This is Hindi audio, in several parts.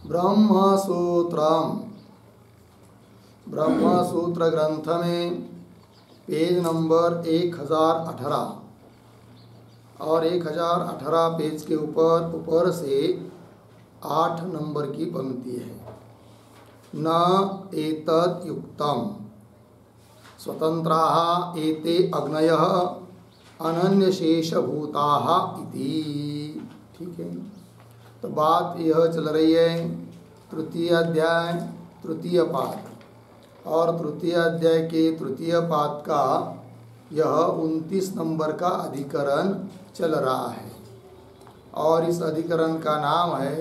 ब्रह्मसूत्रम, ब्रह्मसूत्र ग्रंथ में पेज नंबर 1018 और 1018 पेज के ऊपर से 8 नंबर की पंक्ति है। न एतद् युक्तम स्वतंत्राः एते अग्नयः अनन्यशेषभूताः इति। ठीक है, तो बात यह चल रही है तृतीय अध्याय तृतीय पाद, और तृतीय अध्याय के तृतीय पाद का यह 29 नंबर का अधिकरण चल रहा है, और इस अधिकरण का नाम है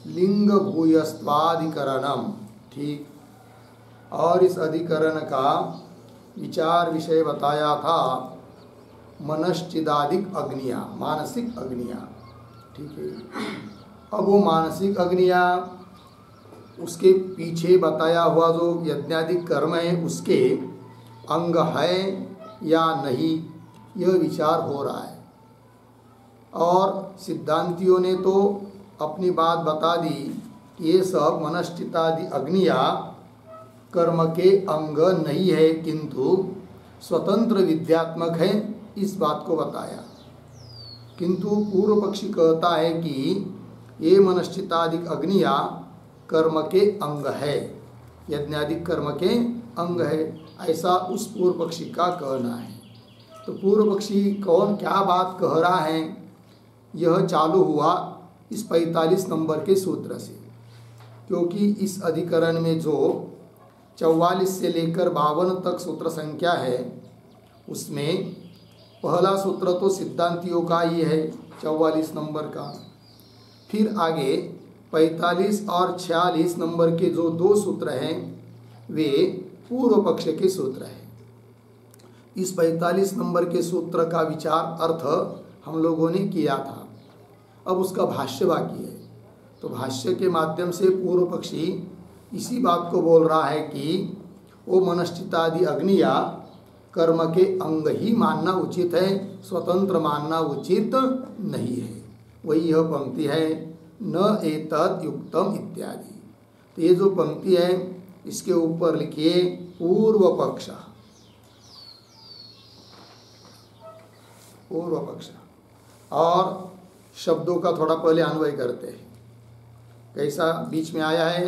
लिंग भूयस्त्वाधिकरणम। ठीक, और इस अधिकरण का विचार विषय बताया था मनश्चिदादिक अग्नियाँ, मानसिक अग्नियाँ। ठीक है, अब वो मानसिक अग्नियाँ उसके पीछे बताया हुआ जो यज्ञादिक कर्म है उसके अंग है या नहीं, यह विचार हो रहा है। और सिद्धांतियों ने तो अपनी बात बता दी कि ये सब मनश्चितादि अग्नियाँ कर्म के अंग नहीं है किंतु स्वतंत्र विद्यात्मक है, इस बात को बताया। किंतु पूर्व पक्षी कहता है कि ये मनश्चितादिक अग्नियाँ कर्म के अंग है, यज्ञादिक कर्म के अंग है, ऐसा उस पूर्व पक्षी का कहना है। तो पूर्व पक्षी कौन क्या बात कह रहा है, यह चालू हुआ इस 45 नंबर के सूत्र से, क्योंकि इस अधिकरण में जो 44 से लेकर 52 तक सूत्र संख्या है उसमें पहला सूत्र तो सिद्धांतियों का ही है 44 नंबर का, फिर आगे 45 और 46 नंबर के जो 2 सूत्र हैं वे पूर्व पक्ष के सूत्र हैं। इस 45 नंबर के सूत्र का विचार अर्थ हम लोगों ने किया था, अब उसका भाष्य बाकी है। तो भाष्य के माध्यम से पूर्व पक्षी इसी बात को बोल रहा है कि वो मनश्चितादि अग्नियाँ कर्म के अंग ही मानना उचित है, स्वतंत्र मानना उचित नहीं है। वही यह पंक्ति है न एतद् युक्तम इत्यादि। तो ये जो पंक्ति है इसके ऊपर लिखिए पूर्व पक्ष, पूर्व पक्ष। और शब्दों का थोड़ा पहले अन्वय करते हैं। कैसा बीच में आया है,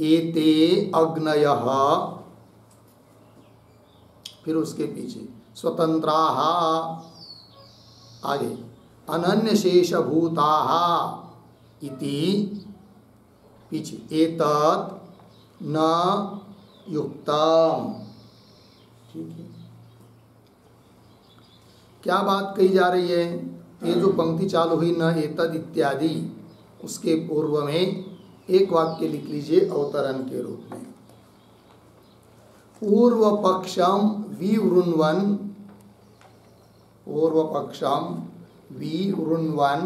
एते अग्नयः, फिर उसके पीछे स्वतंत्राः, आगे अनन्यशेषभूताः इति, पीछे एतत् न युक्तम। ठीक है, क्या बात कही जा रही है? ये जो पंक्ति चालू हुई न एतद् इत्यादि, उसके पूर्व में एक वाक्य लिख लीजिए अवतरण के रूप में। पूर्व पक्षम विवृण्वन, पूर्व पक्षम विवृण्वन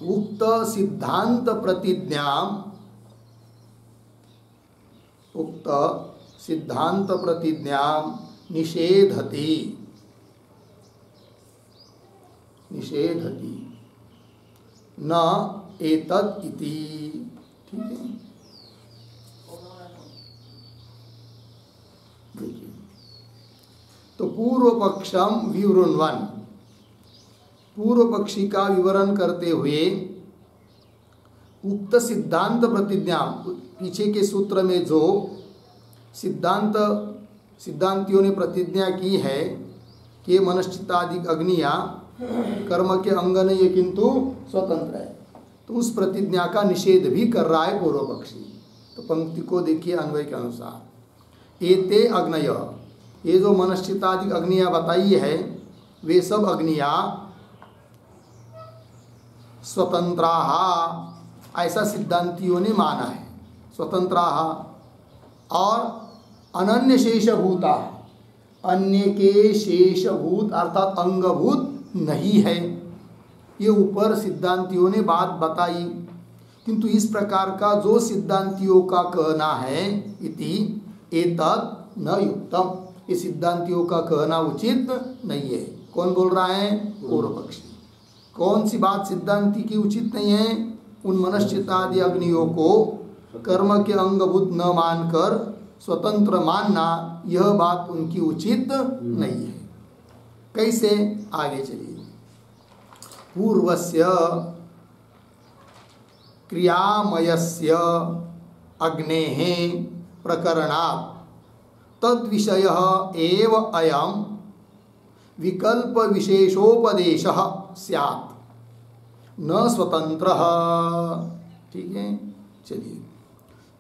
उक्त सिद्धांत प्रतिज्ञाम, उक्त सिद्धांत प्रतिज्ञाम निषेधति, निषेधति न एतद् इति। ठीक है, देखिए तो पूर्व पक्षम विवृण्वन, पूर्व पक्षी का विवरण करते हुए उक्त सिद्धांत प्रतिज्ञा, पीछे के सूत्र में जो सिद्धांतियों ने प्रतिज्ञा की है कि मनश्चितादि अग्नियाँ कर्म के अंग नहीं है किंतु स्वतंत्र है, तो उस प्रतिज्ञा का निषेध भी कर रहा है पूर्व पक्षी। तो पंक्ति को देखिए अन्वय के अनुसार, एते अग्नय, ये जो मनश्चितादि अग्नियाँ बताई है वे सब अग्नियाँ स्वतंत्राः, ऐसा सिद्धांतियों ने माना है, स्वतंत्राः। और अनन्य शेषभूता, अन्य के शेषभूत अर्थात अंगभूत नहीं है, ये ऊपर सिद्धांतियों ने बात बताई। किंतु इस प्रकार का जो सिद्धांतियों का कहना है इति एतद् न युक्तम, ये सिद्धांतियों का कहना उचित नहीं है। कौन बोल रहा है? पूर्व पक्षी। कौन सी बात सिद्धांति की उचित नहीं है? उन मनश्चित्तादि अग्नियों को कर्म के अंगभूत न मानकर स्वतंत्र मानना, यह बात उनकी उचित नहीं है। कैसे? आगे चलिए। पूर्वस्य क्रियामयस्य अग्नेः प्रकरणात् तद्विषयः एव अयं विकल्प विशेषोपदेशः स्यात् न स्वतंत्रः। ठीक है, चलिए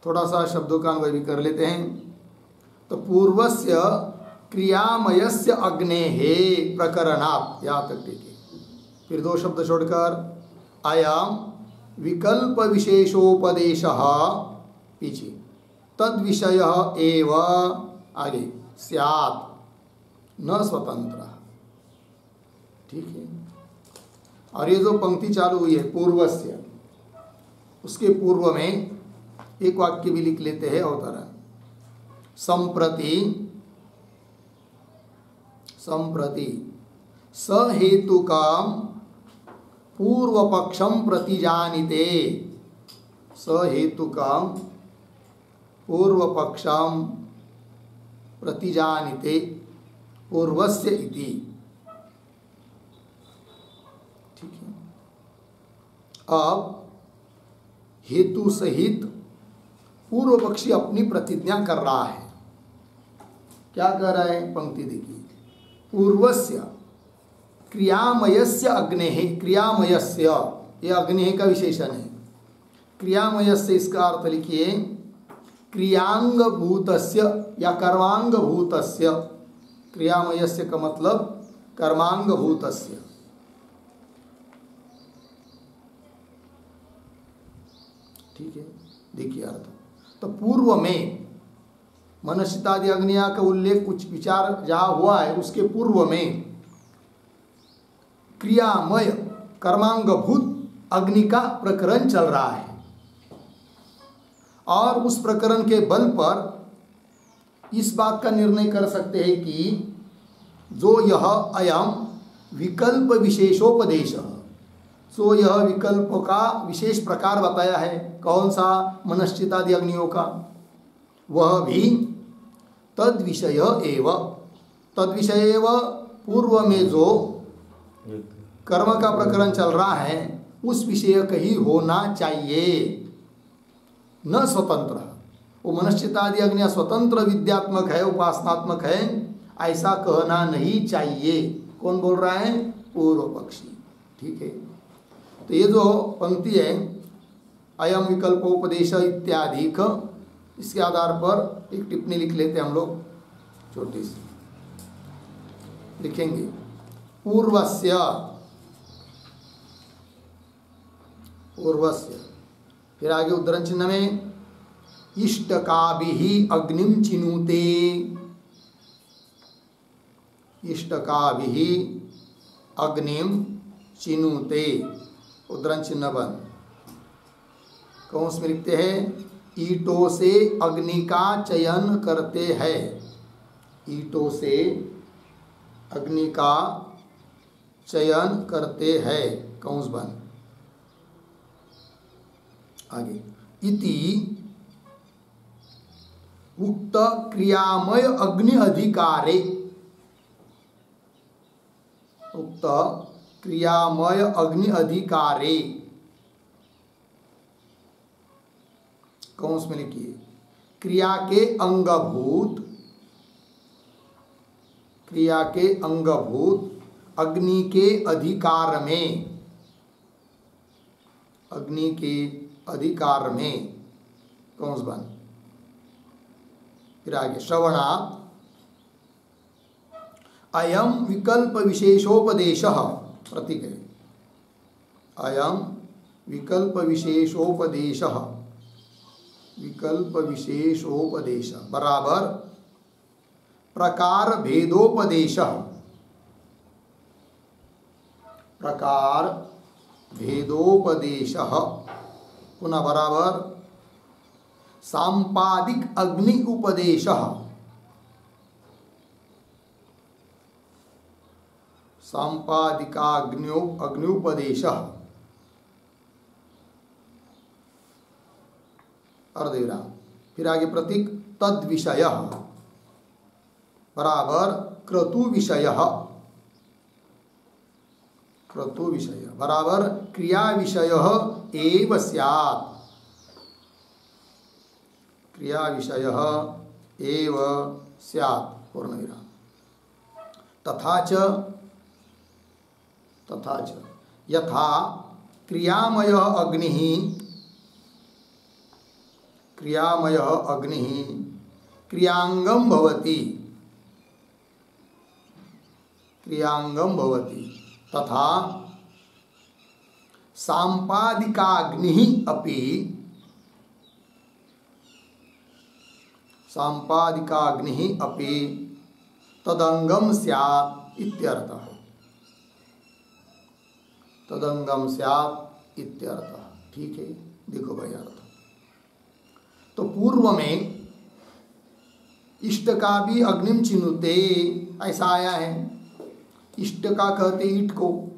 थोड़ा सा शब्दों का अन्वय भी कर लेते हैं। तो पूर्वस्य क्रियामयस्य अग्नेः प्रकरणात्, यहाँ तक ठीक है। फिर दो शब्द छोड़कर अयम विकल्प विशेषोपदेशः, पीछे तद विषय एव, आगे स्यात् न स्वतंत्र। ठीक है। और ये जो पंक्ति चालू हुई है पूर्वस्य, उसके पूर्व में एक वाक्य भी लिख लेते हैं अवतरण। संप्रति सहेतुकम पूर्व पक्षम प्रतिजानिते, सहेतुकम पूर्व पक्षम प्रतिजानिते पूर्वस्य इति। ठीक है। अब हेतु सहित पूर्व पक्षी अपनी प्रतिज्ञा कर रहा है। क्या कर रहा है? पंक्ति देखिए। पूर्वस्य क्रियामयस्य अग्नेः, क्रियामयस्य, यह अग्नेः का विशेषण है। क्रियामयस्य इसका अर्थ लिखिए क्रियांग भूतस्य या कर्मांग भूतस्य। क्रियामयस्य का मतलब कर्मांग भूतस्य। ठीक है, देखिए अर्थ। तो पूर्व में मनश्चित्तादि अग्निया का उल्लेख, कुछ विचार जहाँ हुआ है उसके पूर्व में क्रियामय कर्मांगभूत अग्नि का प्रकरण चल रहा है, और उस प्रकरण के बल पर इस बात का निर्णय कर सकते हैं कि जो यह अयम विकल्प विशेषोपदेश, सो यह विकल्प का विशेष प्रकार बताया है। कौन सा? मनश्चित्तादि अग्नियों का। वह भी तद विषय एव, तद विषय एव, पूर्व में जो कर्म का प्रकरण चल रहा है उस विषय का ही होना चाहिए, न स्वतंत्र। वो मनश्चित्तादि अग्निया स्वतंत्र विद्यात्मक है, उपासनात्मक है, ऐसा कहना नहीं चाहिए। कौन बोल रहा है? पूर्व पक्षी। ठीक है। तो ये जो पंक्ति है अयम विकल्पोपदेश इत्यादि, इसके आधार पर एक टिप्पणी लिख लेते हैं हम लोग, छोटी सी लिखेंगे। पूर्वस्य, पूर्वस्य, फिर आगे उद्धरण चिन्ह में इष्टकाभिः अग्निम चिनुते, इष्टकाभिः अग्निम चिनुते, उद्धरण चिन्ह बंद। कौंस में लिखते हैं ईंटों से अग्नि का चयन करते हैं, ईंटों से अग्नि का चयन करते हैं, कौंस बंद। आगे इति उक्त क्रियामय अग्नि अधिकारे, उक्त क्रियामय अग्नि अधिकारे, कौंस में लिखिए क्रिया के अंगभूत, क्रिया के अंगभूत अग्नि के अधिकार में, अग्नि के अधिकार में, कौंस बंद। फिर आगे श्रवणात् अयम विकल्प विशेषोपदेशः, प्रतीक है अयम विकल्प विशेषोपदेशः, विकल्प विशेषोपदेश बराबर प्रकार भेदोपदेशः, प्रकार भेदोपदेशः, पुनः बराबर सांपादिक अग्नि उपदेशः, सांपादिकाग्न्यो अग्न्युपदेशः, अर्धविराम, फिर आगे प्रतीक तद विषय बराबर क्रतु विषय, क्रतु विषय बराबर क्रिया विषय एव स्यात्, क्रिया विषय एव स्यात् पूर्णविराम। तथा च यथा क्रियामय अग्निः क्रियांगम भवति तथा सांपादिकाग्निः अपि तदंगम स्यात् इत्यर्थः, तदंगम स्यात् इत्यर्थः। ठीक है, देखो भाई अर्थ। तो पूर्व में इष्ट का भी अग्निम चिनुते ऐसा आया है। इष्ट का कहते ईट को,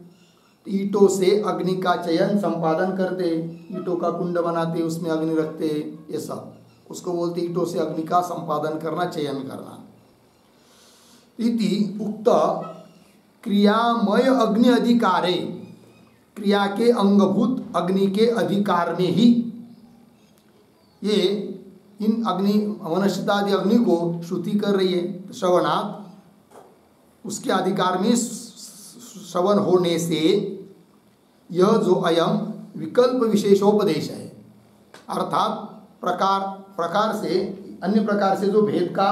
ईटों से अग्नि का चयन संपादन करते, ईटों का कुंड बनाते, उसमें अग्नि रखते, ये सब उसको बोलते ईटों से अग्नि का संपादन करना, चयन करना। इति उक्त क्रियामय अग्नि अधिकारे, क्रिया के अंगभूत अग्नि के अधिकार में ही ये इन अग्नि वनस्पतादि अग्नि को श्रुति कर रही है। श्रवणात् उसके अधिकार में श्रवण होने से यह जो अयम विकल्प विशेषोपदेश है, अर्थात प्रकार से अन्य प्रकार से जो भेद का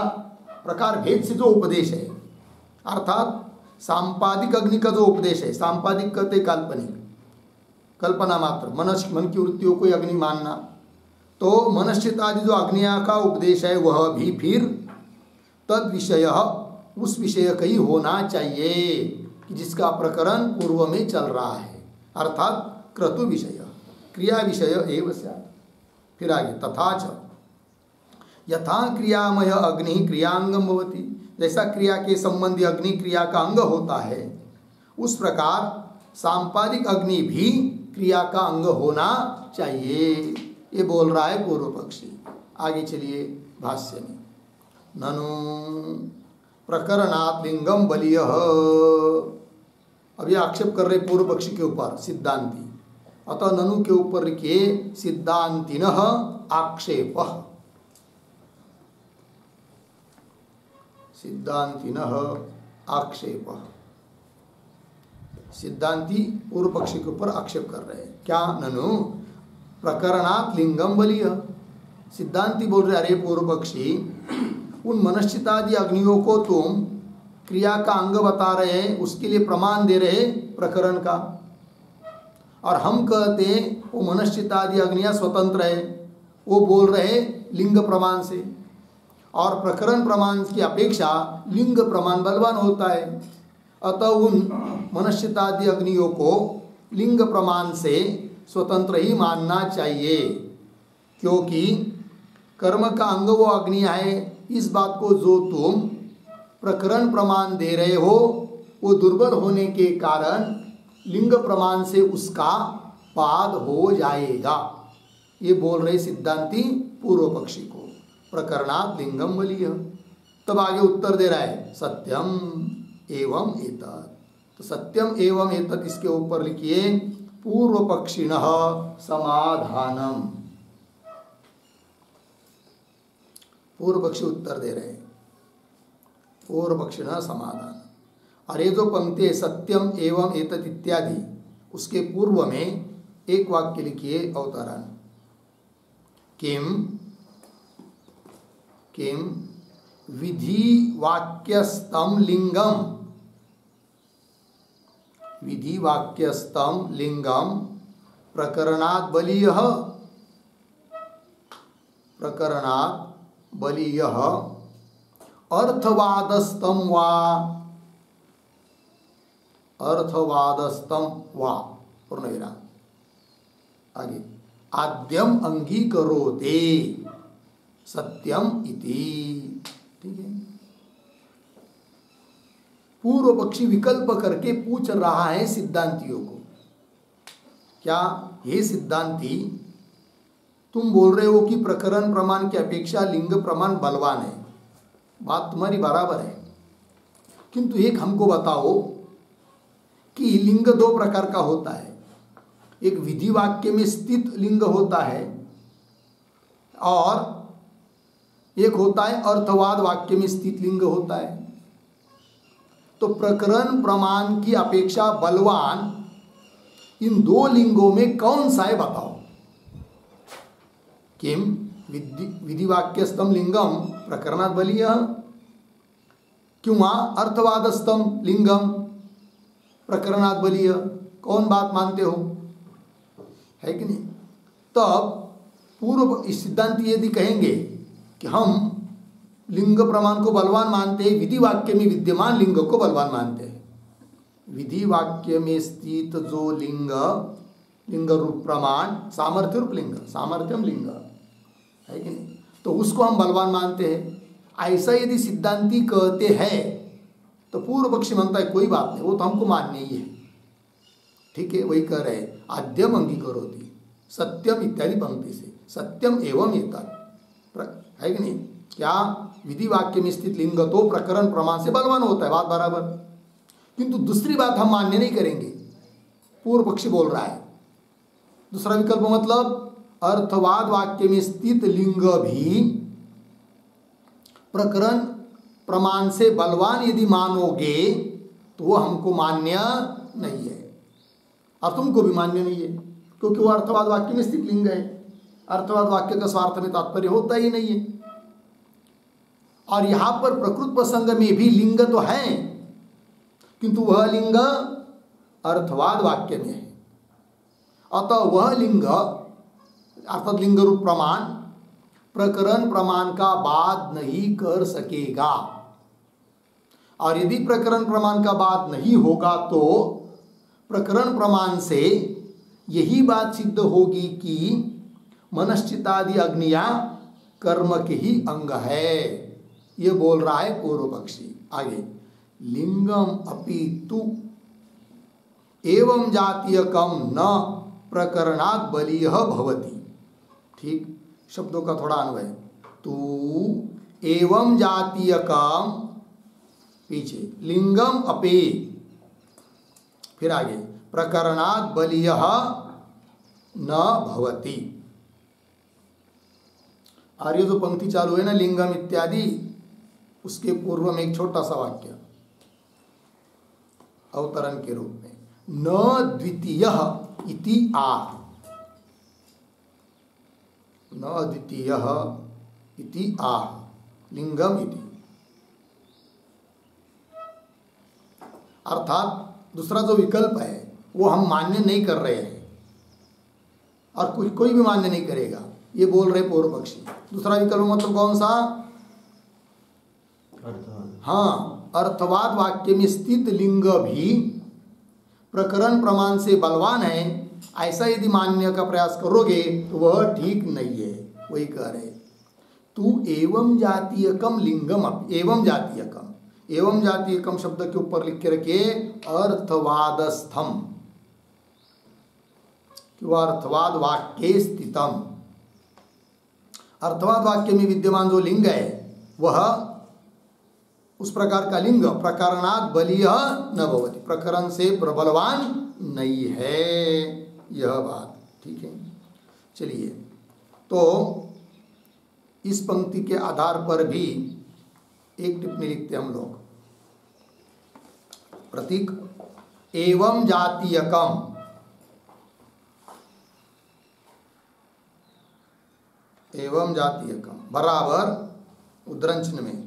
प्रकार भेद से जो उपदेश है, अर्थात सांपादिक अग्नि का जो उपदेश है, सांपादिक कहते काल्पनिक, कल्पना मात्र, मन की वृत्तियों को अग्नि मानना, तो मनश्चित आदि जो अग्निया का उपदेश है वह भी फिर तद विषय उस विषय का ही होना चाहिए कि जिसका प्रकरण पूर्व में चल रहा है, अर्थात क्रतु विषय क्रिया विषय एव स्यात्। फिर आगे तथा च यथा क्रियामय अग्नि क्रियांगम भवति, जैसा क्रिया के संबंधी अग्नि क्रिया का अंग होता है, उस प्रकार सांपादिक अग्नि भी क्रिया का अंग होना चाहिए। ये बोल रहा है पूर्व पक्षी। आगे चलिए भाष्य में। ननु प्रकरणात् लिंगम बलीयः, अभी आक्षेप कर रहे पूर्व पक्षी के ऊपर सिद्धांती, अतः ननु के ऊपर लिखिए सिद्धांतिनः आक्षेपः, सिद्धांतिनः आक्षेपः। सिद्धांती पूर्व पक्षी के ऊपर आक्षेप कर रहे हैं। क्या? ननु प्रकरणात् लिंगम बलीय। सिद्धांती बोल रहे अरे पूर्व पक्षी, उन मनश्चितादि अग्नियों को तुम क्रिया का अंग बता रहे हैं, उसके लिए प्रमाण दे रहे प्रकरण का, और हम कहते हैं वो मनश्चितादि अग्नियां स्वतंत्र है, वो बोल रहे लिंग प्रमाण से, और प्रकरण प्रमाण की अपेक्षा लिंग प्रमाण बलवान होता है। अतः उन मनश्चितादि अग्नियों को लिंग प्रमाण से स्वतंत्र ही मानना चाहिए, क्योंकि कर्म का अंग वो अग्नियां है। इस बात को जो तुम प्रकरण प्रमाण दे रहे हो वो दुर्बल होने के कारण लिंग प्रमाण से उसका पाद हो जाएगा, ये बोल रहे सिद्धांती पूर्व पक्षी को। प्रकरणात् लिंगम बलीय। तब आगे उत्तर दे रहा है सत्यम एवं एतत्। तो सत्यम एवं एतत् इसके ऊपर लिखिए पूर्व पक्षिणः समाधानम। पूर्व पक्षी उत्तर दे रहे हैं पूर्व पक्षिणः समाधान। और ये जो पंक्ति है सत्यम एवं एतत् इत्यादि, उसके पूर्व में एक वाक्य लिखिए अवतरण। किम किम विधि वाक्यस्तम लिंगम, विधि वाक्यस्तम लिंगम प्रकरणात् बलीयः, प्रकरणात् बलीयः अर्थवादस्तम वा, अर्थवादस्तम वा पूर्णविराम। आगे आद्यम अंगीकरोते सत्यम इति। ठीक है, पूर्व पक्षी विकल्प करके पूछ रहा है सिद्धांतियों को, क्या हे सिद्धांती, तुम बोल रहे हो कि प्रकरण प्रमाण की अपेक्षा लिंग प्रमाण बलवान है, बात तुम्हारी बराबर है, किंतु एक हमको बताओ कि लिंग दो प्रकार का होता है। एक विधि वाक्य में स्थित लिंग होता है और एक होता है अर्थवाद वाक्य में स्थित लिंग होता है। तो प्रकरण प्रमाण की अपेक्षा बलवान इन दो लिंगों में कौन सा है बताओ। किम विधि वाक्यस्थम लिंगम प्रकरणात् बलीयः किंवा अर्थवादस्थम लिंगम प्रकरणात् बलीयः, कौन बात मानते हो, है कि नहीं। तब पूर्व सिद्धांत यदि कहेंगे कि हम लिंग प्रमाण को बलवान मानते हैं, विधि वाक्य में विद्यमान लिंग को बलवान मानते हैं। विधि वाक्य में स्थित जो लिंग लिंग रूप प्रमाण सामर्थ्य रूप लिंग, सामर्थ्यम लिंग है कि नहीं, तो उसको हम बलवान मानते हैं। ऐसा यदि सिद्धांती कहते हैं तो पूर्व पक्षी मानता है कोई बात नहीं, वो तो हमको मान्य ही है, ठीक है। वही कह रहे आद्यम अंगीकरोति सत्यम इत्यादि पंक्ति से, सत्यम एवं एतत्, है कि नहीं। क्या विधि वाक्य में स्थित लिंग तो प्रकरण प्रमाण से बलवान होता है, बात बराबर, किंतु दूसरी बात हम मान्य नहीं करेंगे, पूर्व पक्षी बोल रहा है। दूसरा विकल्प मतलब अर्थवाद वाक्य में स्थित लिंग भी प्रकरण प्रमाण से बलवान यदि मानोगे तो वो हमको मान्य नहीं है और तुमको भी मान्य नहीं है, क्योंकि वो अर्थवाद वाक्य में स्थित लिंग है। अर्थवाद वाक्य का स्वार्थ में तात्पर्य होता ही नहीं है। और यहां पर प्रकृत प्रसंग में भी लिंग तो है, किंतु वह लिंग अर्थवाद वाक्य में है। अतः वह लिंग अर्थात लिंग रूप प्रमाण प्रकरण प्रमाण का बाध नहीं कर सकेगा। और यदि प्रकरण प्रमाण का बाध नहीं होगा तो प्रकरण प्रमाण से यही बात सिद्ध होगी कि मनश्चित्तादि अग्नियां कर्म के ही अंग है, ये बोल रहा है पूर्व पक्षी। आगे लिंगम अपि तु एवं जातीयकम न प्रकरणात् बलीयः भवति, ठीक, शब्दों का थोड़ा अन्वय। तू एवं जातीयकम पीछे लिंगम अपि, फिर आगे प्रकरणात् बलीयः न भवति। और ये जो पंक्ति चालू है ना लिंगम इत्यादि, उसके पूर्व में एक छोटा सा वाक्य अवतरण के रूप में, न द्वितीयः इति आह, न द्वितीयः इति आह लिंगम इति, अर्थात दूसरा जो विकल्प है वो हम मान्य नहीं कर रहे हैं और कोई भी मान्य नहीं करेगा, ये बोल रहे पूर्व पक्षी। दूसरा विकल्प मतलब कौन सा, हाँ, अर्थवाद वाक्य में स्थित लिंग भी प्रकरण प्रमाण से बलवान है, ऐसा यदि मान्य का प्रयास करोगे तो वह ठीक नहीं है। वही कह रहे तू एवं जातीयकम लिंगम, एवं जातीयकम, एवं जातीयकम शब्द के ऊपर लिख के रखिए अर्थवादस्थम, अर्थवाद वाक्ये स्थितम। अर्थवाद वाक्य में विद्यमान जो लिंग है वह उस प्रकार का लिंग प्रकरणात् बलीयः न भवति, प्रकरण से प्रबलवान नहीं है, यह बात ठीक है। चलिए, तो इस पंक्ति के आधार पर भी एक टिप्पणी लिखते हम लोग। प्रतीक एवं जातीयकम, एवं जातीयकम बराबर उद्धरण चिन्ह में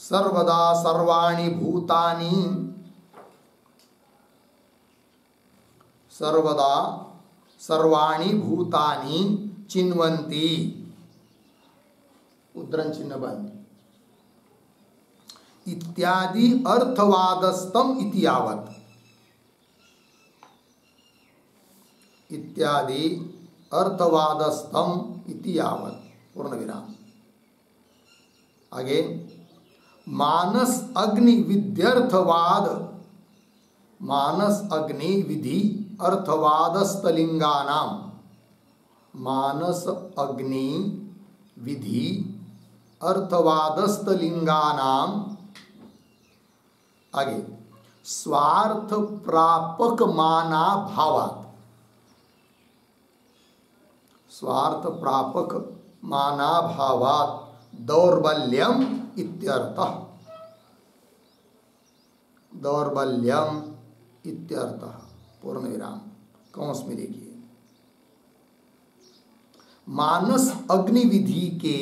सर्वदा सर्वाणि भूतानि, सर्वदा सर्वाणि भूतानि चिन्वन्ति, उद्धरण चिन्ह बंद, इत्यादि अर्थवादस्तम इति यावत्, इत्यादि अर्थवादस्तम इति यावत् पूर्ण विराम। आगे मानस अग्नि विध्यर्थवाद, मानस अग्नि विधि अर्थवादस्तलिंगानाम, मानस अग्नि विधि अर्थवादस्त लिंगानाम, आगे स्वार्थ प्रापक माना भावात, स्वार्थ प्रापक माना भावात दौर्बल्यम इत्यर्थः, दौर्बल्यम इत्यर्थः, पूर्ण विराम कौंस में देखिए। मानस अग्नि विधि के,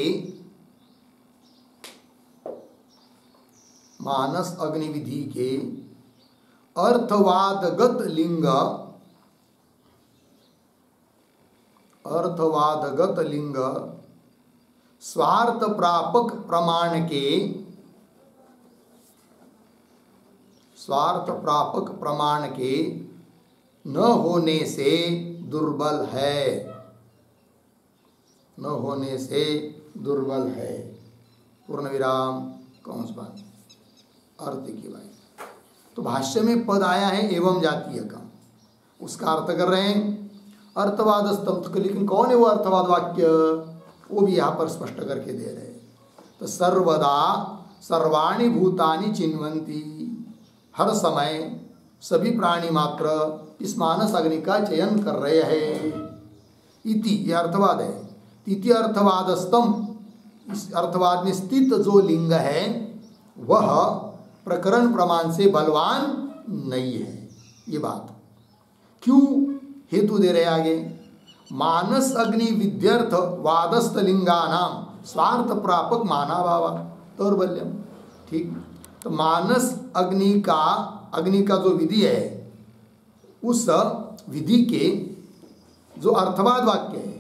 मानस अग्नि विधि के अर्थवादगत लिंग, अर्थवादगत लिंग स्वार्थ प्रापक प्रमाण के, स्वार्थ प्रापक प्रमाण के न होने से दुर्बल है, न होने से दुर्बल है, पूर्ण विराम कौंस बंद। अर्थ की भाई, तो भाष्य में पद आया है एवं जातीय का, उसका अर्थ कर रहे हैं अर्थवाद स्तंभ, लेकिन कौन है वो अर्थवाद वाक्य, वो भी यहाँ पर स्पष्ट करके दे रहे हैं। तो सर्वदा सर्वाणि भूतानि चिन्वन्ति, हर समय सभी प्राणी मात्र इस मानस अग्नि का चयन कर रहे हैं। इति यह अर्थवाद है। तृतीय अर्थवादस्तम, इस अर्थवाद में स्थित जो लिंग है वह प्रकरण प्रमाण से बलवान नहीं है। ये बात क्यों हेतु दे रहे आगे, मानस अग्नि विद्यर्थ वादस्थ लिंगानाम स्वार्थ प्रापक माना भावा दौर्बल्यम। ठीक, तो मानस अग्नि का जो विधि है उस विधि के जो अर्थवाद वाक्य है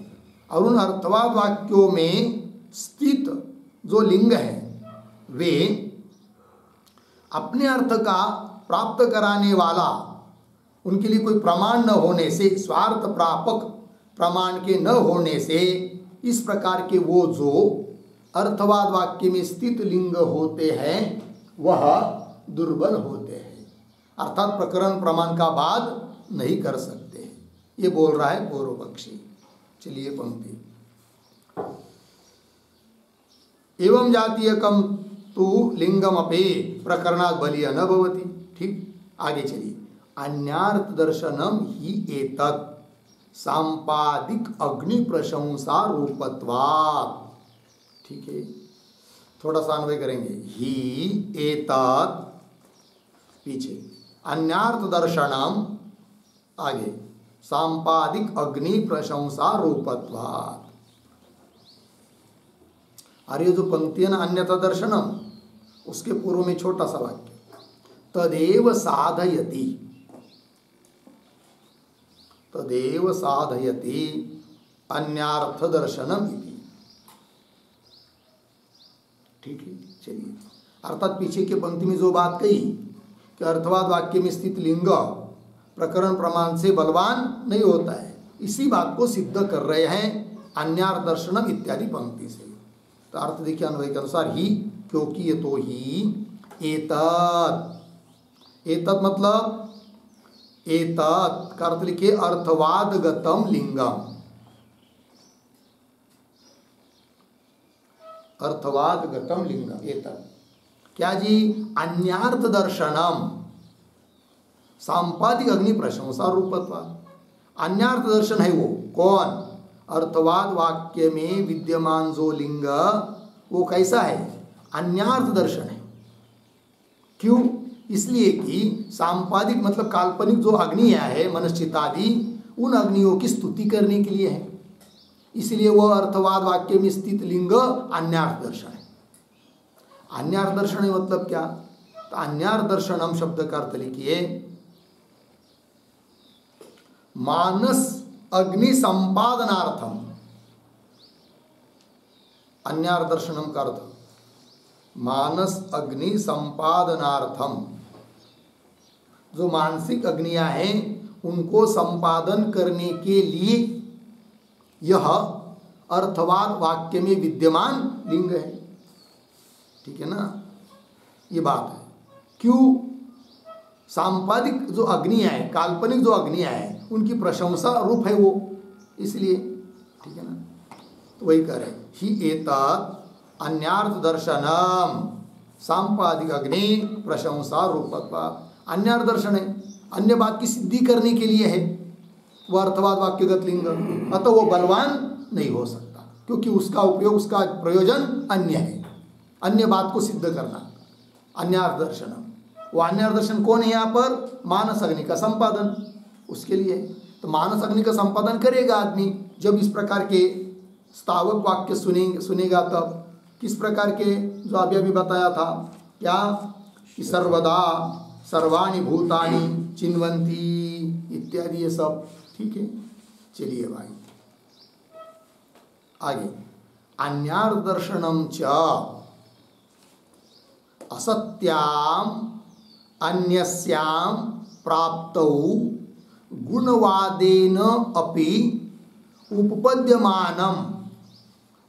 और उन अर्थवाद वाक्यों में स्थित जो लिंग है वे अपने अर्थ का प्राप्त कराने वाला, उनके लिए कोई प्रमाण न होने से, स्वार्थ प्रापक प्रमाण के न होने से, इस प्रकार के वो जो अर्थवाद वाक्य में स्थित लिंग होते हैं वह दुर्बल होते हैं, अर्थात प्रकरण प्रमाण का बाद नहीं कर सकते। ये बोल रहा है पूर्व पक्षी। चलिए पंक्ति, एवं जातीयकम तु लिंगम अपे प्रकरणात् बलीय न भवति। ठीक, आगे चलिए, अन्यार्थ दर्शनम ही एतत् सांपादिक अग्नि प्रशंसा रूपत्वात्। ठीक है, थोड़ा सा अन्वय करेंगे, ही एतत् पीछे, अन्यार्थ दर्शनम आगे, सांपादिक अग्नि प्रशंसा रूपत्वात्। और ये जो पंक्ति है ना अन्यथा दर्शनम, उसके पूर्व में छोटा सा वाक्य, तदेव साधयति, तदेव साधयति अन्यार्थ दर्शनम इति। ठीक है, चलिए, अर्थात पीछे के पंक्ति में जो बात कही कि अर्थवाद वाक्य में स्थित लिंग प्रकरण प्रमाण से बलवान नहीं होता है, इसी बात को सिद्ध कर रहे हैं अन्यार्थ दर्शनम इत्यादि पंक्ति से। तो अर्थ देखिए अन्वय के अनुसार, ही क्योंकि ये तो ही एतत्, एतत् मतलब एतत् का अर्थ लिखिए अर्थवादगतम लिंगम, अर्थवादगतम लिंगम एतत् क्या जी, अन्यार्थ दर्शनम सांपादिक अग्नि प्रशंसा रूपत्वात्। अन्यार्थ दर्शन है वो कौन, अर्थवाद वाक्य में विद्यमान जो लिंग वो कैसा है, अन्यार्थ दर्शन है। क्यों, इसलिए कि सांपादिक मतलब काल्पनिक जो अग्नियां है मनश्चित्तादि, उन अग्नियों की स्तुति करने के लिए है, इसलिए वह अर्थवाद वाक्य में स्थित लिंग अन्यार्थ दर्शन है। अन्यार्थ दर्शन है मतलब क्या, तो अन्यार्थ दर्शनम शब्द का अर्थ लिखिए मानस अग्नि संपादनार्थम, अन्यार्थ दर्शनम का अर्थ मानस अग्नि संपादनार्थम, जो मानसिक अग्नियां हैं उनको संपादन करने के लिए यह अर्थवाद वाक्य में विद्यमान लिंग है। ठीक है ना, ये बात है। क्यों, सांपादिक जो अग्नियां हैं, काल्पनिक जो अग्नियां हैं, उनकी प्रशंसा रूप है वो, इसलिए ठीक है ना। तो वही कह रहे ही एतत् अन्यार्थ दर्शनम सांपादिक अग्नि प्रशंसा रूपत्व। अन्यार्थ दर्शन है, अन्य बात की सिद्धि करने के लिए है, वह अर्थवाद वाक्यगत लिंग, अतः वो बलवान नहीं हो सकता क्योंकि उसका उपयोग, उसका प्रयोजन अन्य है, अन्य बात को सिद्ध करना। अन्यार्थ दर्शन, वो अन्यार्थ दर्शन कौन है यहाँ पर? मानस अग्नि का संपादन, उसके लिए। तो मानस अग्नि का संपादन करेगा आदमी जब इस प्रकार के स्थावक वाक्य सुनेगा। तब किस प्रकार के, जो अभी अभी बताया था क्या, कि सर्वदा सर्वाणि भूतानि चिन्वन्ति इत्यादि, ये सब ठीक है। चलिए भाई आगे, अन्यार्थ दर्शनम च असत्याम अन्यस्याम प्राप्तौ गुणवादेन अपि उपपद्यमानम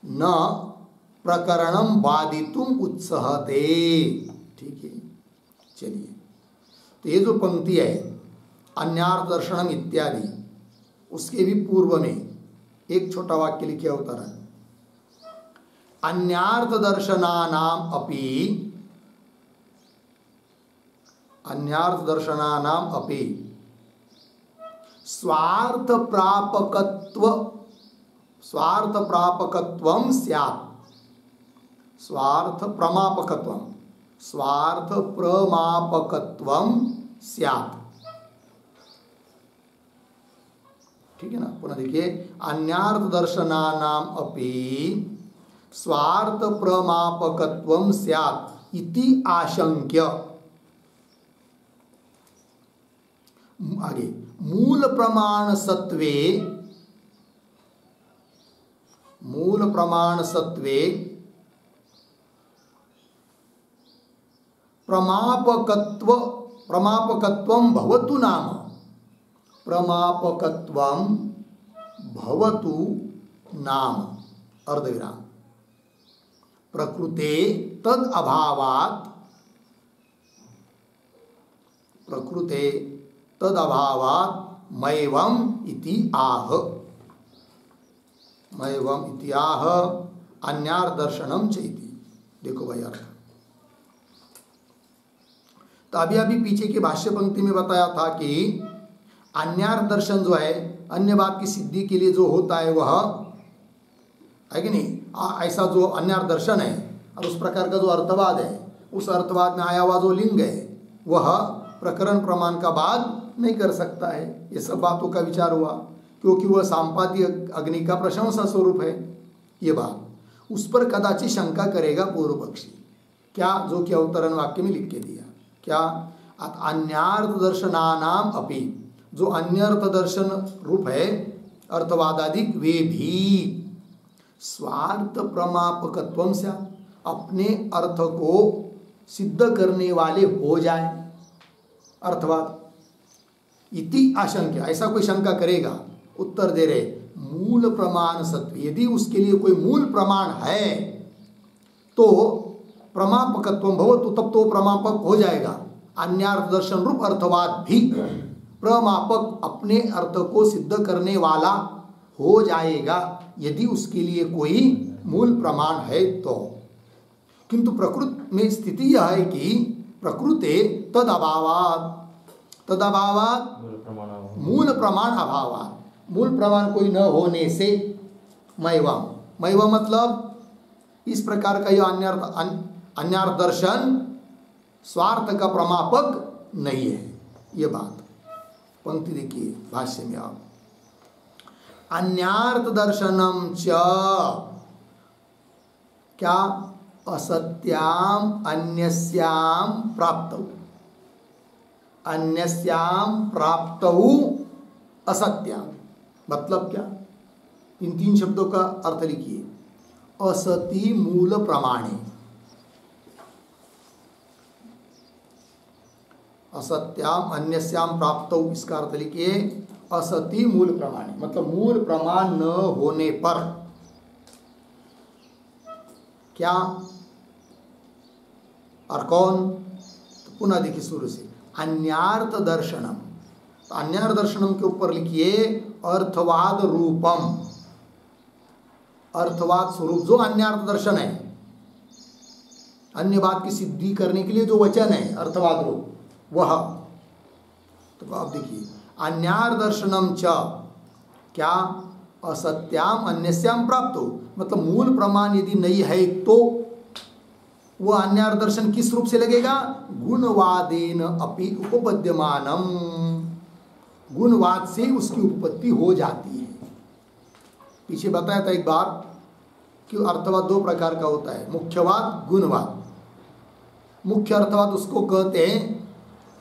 न प्रकरणम वादितुम उत्सहते। ठीक है। चलिए, तो ये जो पंक्ति है अन्यार्थ दर्शनम इत्यादि, उसके भी पूर्व में एक छोटा वाक्य लिखे होता है, अन्यार्थ दर्शनानाम अपि, अन्यार्थ दर्शनानाम अपि स्वार्थ प्रापकत्वं स्यात्, स्वार्थ प्रमापकत्वं स्यात्। ठीक है ना। पुनः देखिए, अन्यार्थ दर्शनानाम अपि स्वार्थ प्रमापकत्वं स्यात् इति आशंक्य। आगे, मूल प्रमाण सत्वे प्रमापकत्वं भवतु नाम, प्रमापकत्वं भवतु नाम अर्धविराम प्रकृते तद अभावात् मैवम इति आह, मैवम इति आह अन्यार्थ दर्शनम चैति। देखो भाई अर्थ, तो अभी पीछे की भाष्य पंक्ति में बताया था कि अन्यार्थ दर्शन जो है, अन्य बात की सिद्धि के लिए जो होता है वह है कि नहीं, ऐसा जो अन्यार्थ दर्शन है और उस प्रकार का जो अर्थवाद है, उस अर्थवाद में आया हुआ जो लिंग है वह प्रकरण प्रमाण का बाद नहीं कर सकता है। ये सब बातों का विचार हुआ क्योंकि वह सांपादी अग्नि का प्रशंसा स्वरूप है। ये बात उस पर कदाचित शंका करेगा पूर्व पक्षी, क्या, जो कि अवतरण वाक्य में लिख के दिया, क्या, अन्यार्थ दर्शनानाम अपि, जो अन्यर्थ दर्शन रूप है अर्थवादादिक, वे भी स्वार्थ प्रमापकत्वं से, अपने अर्थ को सिद्ध करने वाले हो जाए अर्थवाद। इति आशंका, ऐसा कोई शंका करेगा, उत्तर दे रहे मूल प्रमाण सत्व, यदि उसके लिए कोई मूल प्रमाण है तो प्रमापकत्व भवतु, तब तो प्रमापक हो जाएगा। अन्यार्थ दर्शन रूप अर्थवाद भी प्रमापक, अपने अर्थ को सिद्ध करने वाला हो जाएगा यदि उसके लिए कोई मूल प्रमाण है तो। किंतु प्रकृति में स्थिति यह है कि प्रकृते तद अभावात् मूल प्रमाण अभावात्, मूल प्रमाण कोई न होने से मैवा मतलब इस प्रकार का यह अन्यार्थ दर्शन स्वार्थ का प्रमापक नहीं है। ये बात पंक्ति देखिए भाष्य में आप, अन्यार्थ दर्शनम च क्या, असत्याम अन्यस्याम प्राप्तौ, अन्यस्याम प्राप्तौ असत्याम, मतलब क्या, इन तीन शब्दों का अर्थ लिखिए। असति मूल प्रमाणे, असत्याम अन्यस्याम प्राप्तौ, इसका अर्थ लिखिए असति मूल प्रमाणे, मतलब मूल प्रमाण न होने पर क्या, और कौन, तो पुनः देखिए शुरू से, अन्यार्थ दर्शनम, तो अन्यार्थ दर्शनम के ऊपर लिखिए अर्थवाद रूपम, अर्थवाद स्वरूप जो अन्यार्थ दर्शन है, अन्य बात की सिद्धि करने के लिए जो वचन है अर्थवाद रूप, वह तो आप देखिए अन्यार्थ दर्शनम च क्या असत्याम अन्यस्याम प्राप्त हो, मतलब मूल प्रमाण यदि नहीं है तो वह अन्यार्थ दर्शन किस रूप से लगेगा? गुणवादेन अपि उपपद्यमानम, गुणवाद से उसकी उत्पत्ति हो जाती है। पीछे बताया था एक बार कि अर्थवाद दो प्रकार का होता है, मुख्यवाद, गुणवाद। मुख्य अर्थवाद उसको कहते हैं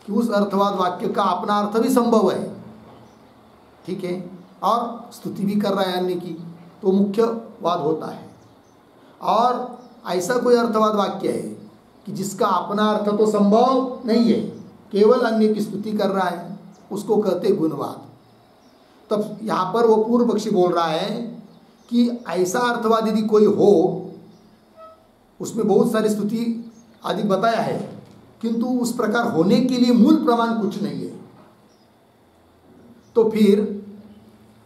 कि उस अर्थवाद वाक्य का अपना अर्थ भी संभव है, ठीक है, और स्तुति भी कर रहा है अन्य की, तो मुख्यवाद होता है। और ऐसा कोई अर्थवाद वाक्य है कि जिसका अपना अर्थ तो संभव नहीं है, केवल अन्य की स्तुति कर रहा है, उसको कहते गुणवाद। तब यहाँ पर वो पूर्व पक्षी बोल रहा है कि ऐसा अर्थवाद यदि कोई हो, उसमें बहुत सारी स्तुति आदि बताया है, किंतु उस प्रकार होने के लिए मूल प्रमाण कुछ नहीं है, तो फिर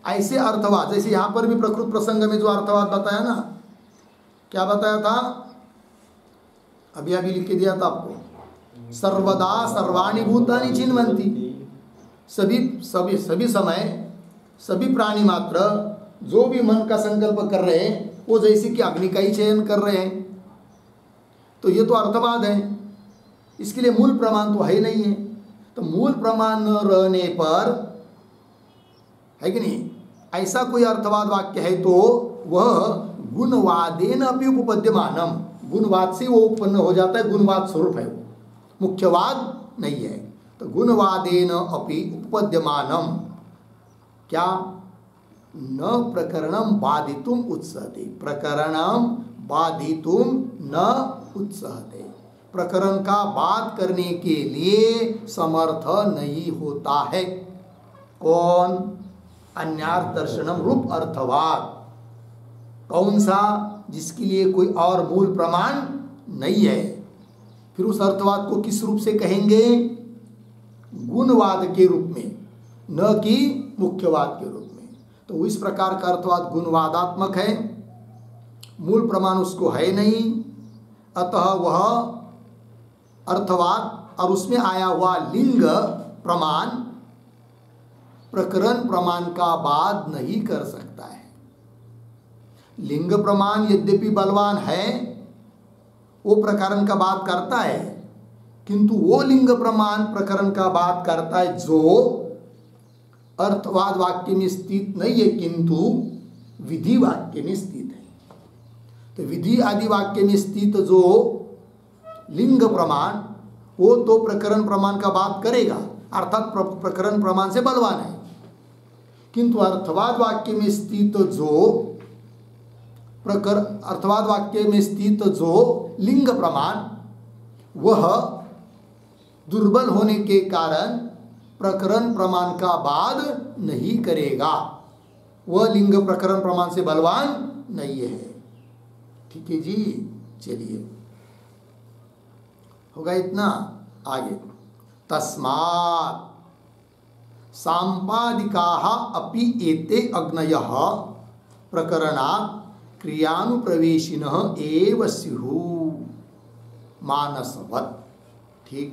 ऐसे अर्थवाद, जैसे यहाँ पर भी प्रकृत प्रसंग में जो अर्थवाद बताया ना, क्या बताया था? अभी अभी लिख के दिया था आपको, सर्वदा सर्वाणि भूतानि चिन्वन्ति, सभी समय सभी प्राणी मात्र जो भी मन का संकल्प कर रहे हैं वो जैसे कि अग्नि का ही चयन कर रहे हैं, तो ये तो अर्थवाद है। इसके लिए मूल प्रमाण तो है नहीं है, तो मूल प्रमाण न रहने पर, है कि नहीं, ऐसा कोई अर्थवाद वाक्य है तो वह गुणवादेन अपि उपपद्यमानम, गुणवाद से वो उत्पन्न हो जाता है, गुणवाद स्वरूप है, मुख्यवाद नहीं है। तो गुणवादेन अपि उपपद्यमानम क्या न प्रकरणम बाधितुम उत्सहते, प्रकरणम बाधितुम न उत्सहते, प्रकरण का बात करने के लिए समर्थ नहीं होता है। कौन? अन्यार्थ दर्शनम रूप अर्थवाद। कौन सा? जिसके लिए कोई और मूल प्रमाण नहीं है। फिर उस अर्थवाद को किस रूप से कहेंगे? गुणवाद के रूप में, न कि मुख्यवाद के रूप में। तो इस प्रकार का अर्थवाद गुणवादात्मक है, मूल प्रमाण उसको है नहीं, अतः वह अर्थवाद और उसमें आया हुआ लिंग प्रमाण प्रकरण प्रमाण का बाध नहीं कर सकता है। लिंग प्रमाण यद्यपि बलवान है, वो प्रकरण का बात करता है, किंतु वो लिंग प्रमाण प्रकरण का बात करता है जो अर्थवाद वाक्य में स्थित नहीं है, किंतु विधि वाक्य में स्थित है। तो विधि आदि वाक्य में स्थित जो लिंग प्रमाण, वो तो प्रकरण प्रमाण का बात करेगा, अर्थात प्रकरण प्रमाण से बलवान है, किंतु अर्थवाद वाक्य में स्थित जो अर्थवाद वाक्य में स्थित जो लिंग प्रमाण, वह दुर्बल होने के कारण प्रकरण प्रमाण का बाध नहीं करेगा, वह लिंग प्रकरण प्रमाण से बलवान नहीं है। ठीक है जी, चलिए होगा इतना। आगे तस्मात् सांपादिकाः अपि एते अग्नयः प्रकरणात् क्रियानुप्रवेशिनः एव स्युः मानसवत्। ठीक,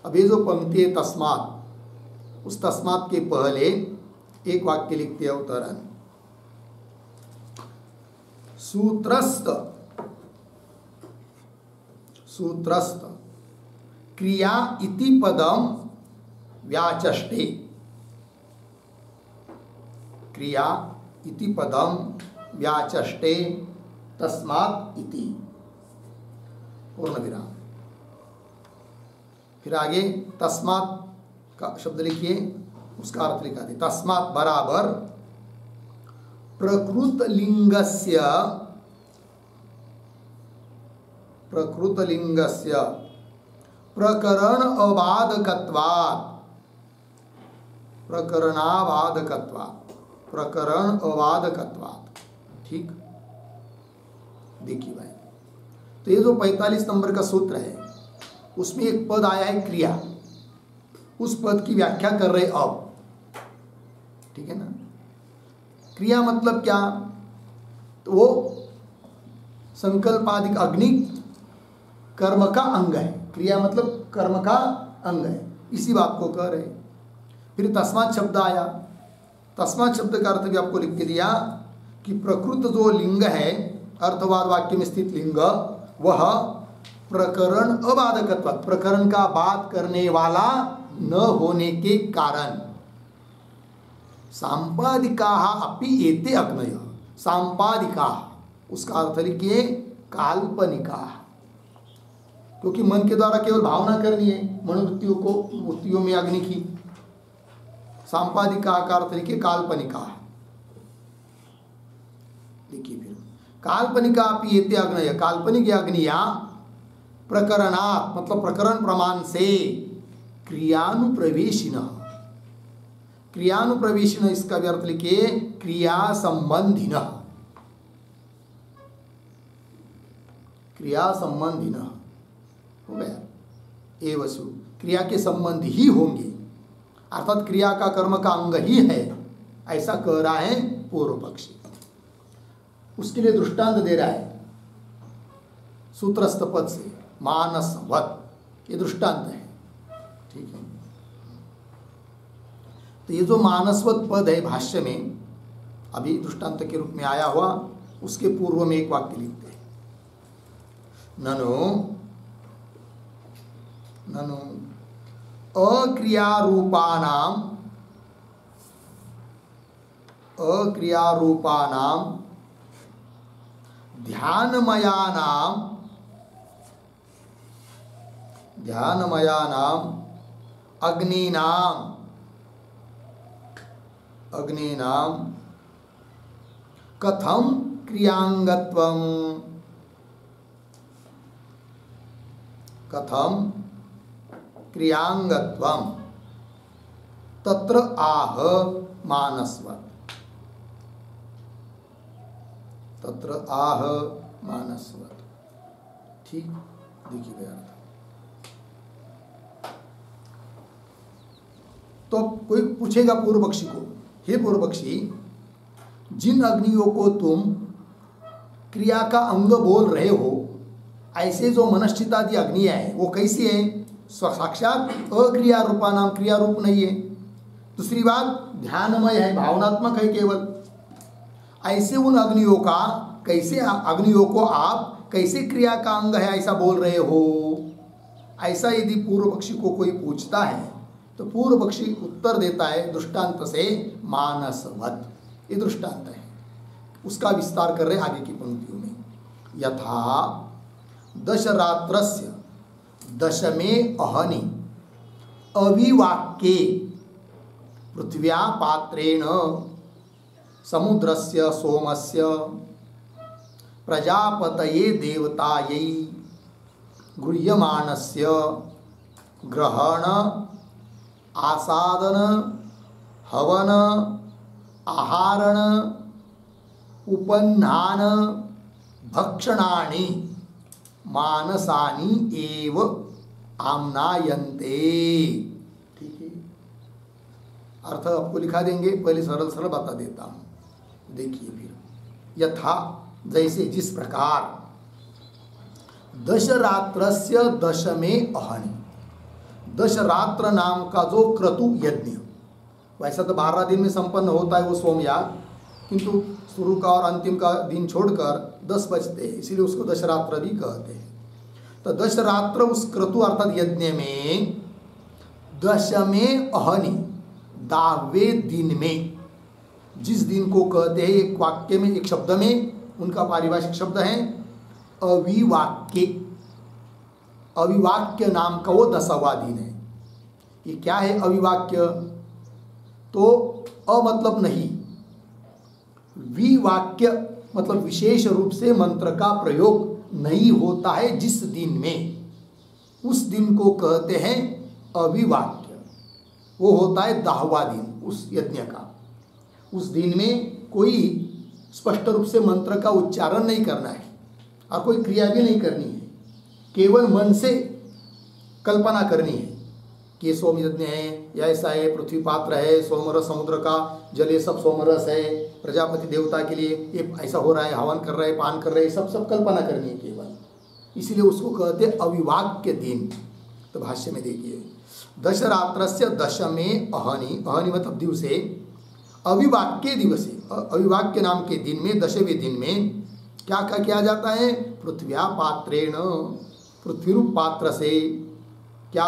अब ये जो पंक्ति है तस्मात्, उस तस्मात् के पहले एक वाक्य लिखते हैं अवतरण। सूत्रस्थ क्रिया इति पदम व्याचष्टे, क्रिया इति पदम व्याचष्टे तस्मात् इति पूर्ण विराम। फिर आगे तस्मात् का शब्द लिखिए, उसका अर्थ लिखा दे। तस्मात् बराबर प्रकृतलिंगस्य प्रकरण अबाधकत्वात्, प्रकरण अबाधकत्वात्। ठीक, देखिए भाई, तो ये जो 45 नंबर का सूत्र है, उसमें एक पद आया है क्रिया, उस पद की व्याख्या कर रहे अब। ठीक है ना, क्रिया मतलब क्या? तो वो संकल्पादिक अग्नि कर्म का अंग है। क्रिया मतलब कर्म का अंग है, इसी बात को कह रहे। फिर तस्मात् शब्द आया। तस्मात् शब्द का अर्थ भी आपको लिख के दिया कि प्रकृत जो लिंग है, अर्थवाद वाक्य में स्थित लिंग, वह प्रकरण अबाधकत्व, प्रकरण का बात करने वाला न होने के कारण सांपादिका अपि एते अग्नय। सांपादिका उसका अर्थ लिखिए काल्पनिका, क्योंकि मन के द्वारा केवल भावना करनी है मनोवृत्तियों को, वृत्तियों में अग्नि की। सांपादिका का अर्थ लिखिए काल्पनिका। देखिए फिर काल्पनिका अपि एते अग्नय, काल्पनिक अग्निया प्रकरणात् मतलब प्रकरण प्रमाण से क्रियानुप्रवेशिन, क्रियानुप्रवेशिन इसका भी अर्थ लिखिए क्रिया संबंधिन, क्रिया संबंधिन हो गया। एवसु क्रिया के संबंध ही होंगे, अर्थात क्रिया का कर्म का अंग ही है, ऐसा कह रहा है पूर्व पक्षी। उसके लिए दृष्टांत दे रहा है सूत्रस्थ पद से, मानसवत, ये दृष्टांत है। ठीक है, तो ये जो मानसवत पद है भाष्य में अभी दृष्टांत के रूप में आया हुआ, उसके पूर्व में एक वाक्य लिखते हैं, ननु ननु अक्रियारूपानाम ध्यानमयानाम अग्नीनाम कथम क्रियांगत्वम तत्र आह मानसवत्, तत्र आह मानसवत्। ठीक, देखिए भैया। तो कोई पूछेगा पूर्व पक्षी को, हे पूर्व पक्षी, जिन अग्नियों को तुम क्रिया का अंग बोल रहे हो, ऐसे जो मनश्चितादि अग्नियां हैं वो कैसी है? साक्षात अक्रिया रूपा नाम, क्रिया रूप नहीं है। दूसरी बात ध्यानमय है, भावनात्मक है केवल। ऐसे उन अग्नियों का कैसे, अग्नियों को आप कैसे क्रिया का अंग है ऐसा बोल रहे हो? ऐसा यदि पूर्व पक्षी को कोई पूछता है तो पूर्व पक्षी उत्तर देता है दृष्टांत से, मानसवत्, ये दृष्टांत है। उसका विस्तार कर रहे आगे की पंक्तियों में। यथा दशरात्रस्य दशमे अहनि अविवाक्ये पृथ्व्या पात्रेण समुद्रस्य सोमस्य प्रजापतये देवतायै गृह्यमाणस्य ग्रहण आसादन हवन आहारण उपन्नान भक्षणानि मानसानि एव आम्नायन्ते। ठीक है, अर्थ आपको लिखा देंगे, पहले सरल सरल बता देता हूँ। देखिए फिर, यथा जैसे, जिस प्रकार, दशरात्रस्य दशमे अहनि, दशरात्र नाम का जो क्रतु यज्ञ, वैसा तो 12 दिन में संपन्न होता है वो सोमयाग, किंतु शुरू का और अंतिम का दिन छोड़कर 10 बजते हैं, इसीलिए उसको दशरात्र भी कहते हैं। तो दशरात्र उस क्रतु अर्थात यज्ञ में दशमे अहनि, 10वें दिन में, जिस दिन को कहते हैं एक वाक्य में, एक शब्द में उनका पारिभाषिक शब्द है अविवाक्य। अविवाक्य नाम का वो 10वां दिन है। ये क्या है अविवाक्य? तो अ मतलब नहीं, विवाक्य मतलब विशेष रूप से मंत्र का प्रयोग नहीं होता है जिस दिन में, उस दिन को कहते हैं अविवाक्य। वो होता है 10वां दिन उस यज्ञ का। उस दिन में कोई स्पष्ट रूप से मंत्र का उच्चारण नहीं करना है और कोई क्रिया भी नहीं करनी है, केवल मन से कल्पना करनी है कि ये सोम यज्ञ है, या ऐसा है, पृथ्वी पात्र है, सोमरस समुद्र का जल ये सब सोमरस है, प्रजापति देवता के लिए ये ऐसा हो रहा है, हवन कर रहे हैं, पान कर रहे हैं, सब कल्पना करनी है केवल। इसीलिए उसको कहते अविवाक्य दिन। तो भाष्य में देखिए, दशरात्रस्य दशमे अहनि, अहनि मतलब दिवसे, अविवाक्य दिवसे, अविवाक्य नाम के दिन में, दशवें दिन में क्या किया जाता है? पृथ्व्या पात्रेण, पृथ्वी रूप पात्र से क्या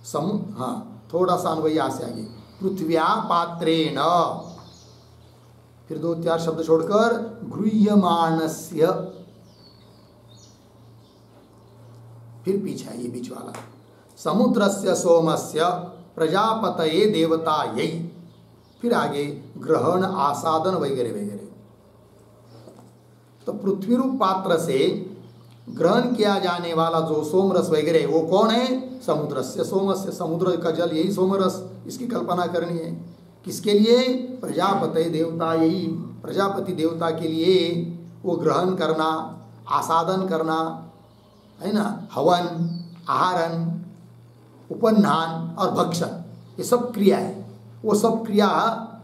हाँ थोड़ा सा अनुभव यहाँ से आगे, पृथ्व्या पात्रेण, फिर 2-4 शब्द छोड़कर गृह्यमाणस्य, फिर पीछे है ये बीच वाला, समुद्रस्य सोमस्य प्रजापतये देवतायै, फिर आगे ग्रहण आसादन वगैरह वगैरह। तो पृथ्वी रूप पात्र से ग्रहण किया जाने वाला जो सोमरस वगैरह वो कौन है? समुद्रस्य सोमस्य, समुद्र का जल यही सोमरस, इसकी कल्पना करनी है। किसके लिए? प्रजापति देवता, यही प्रजापति देवता के लिए वो ग्रहण करना, आसादन करना है ना, हवन, आहारन, उपन्हान और भक्षण, ये सब क्रिया है। वो सब क्रिया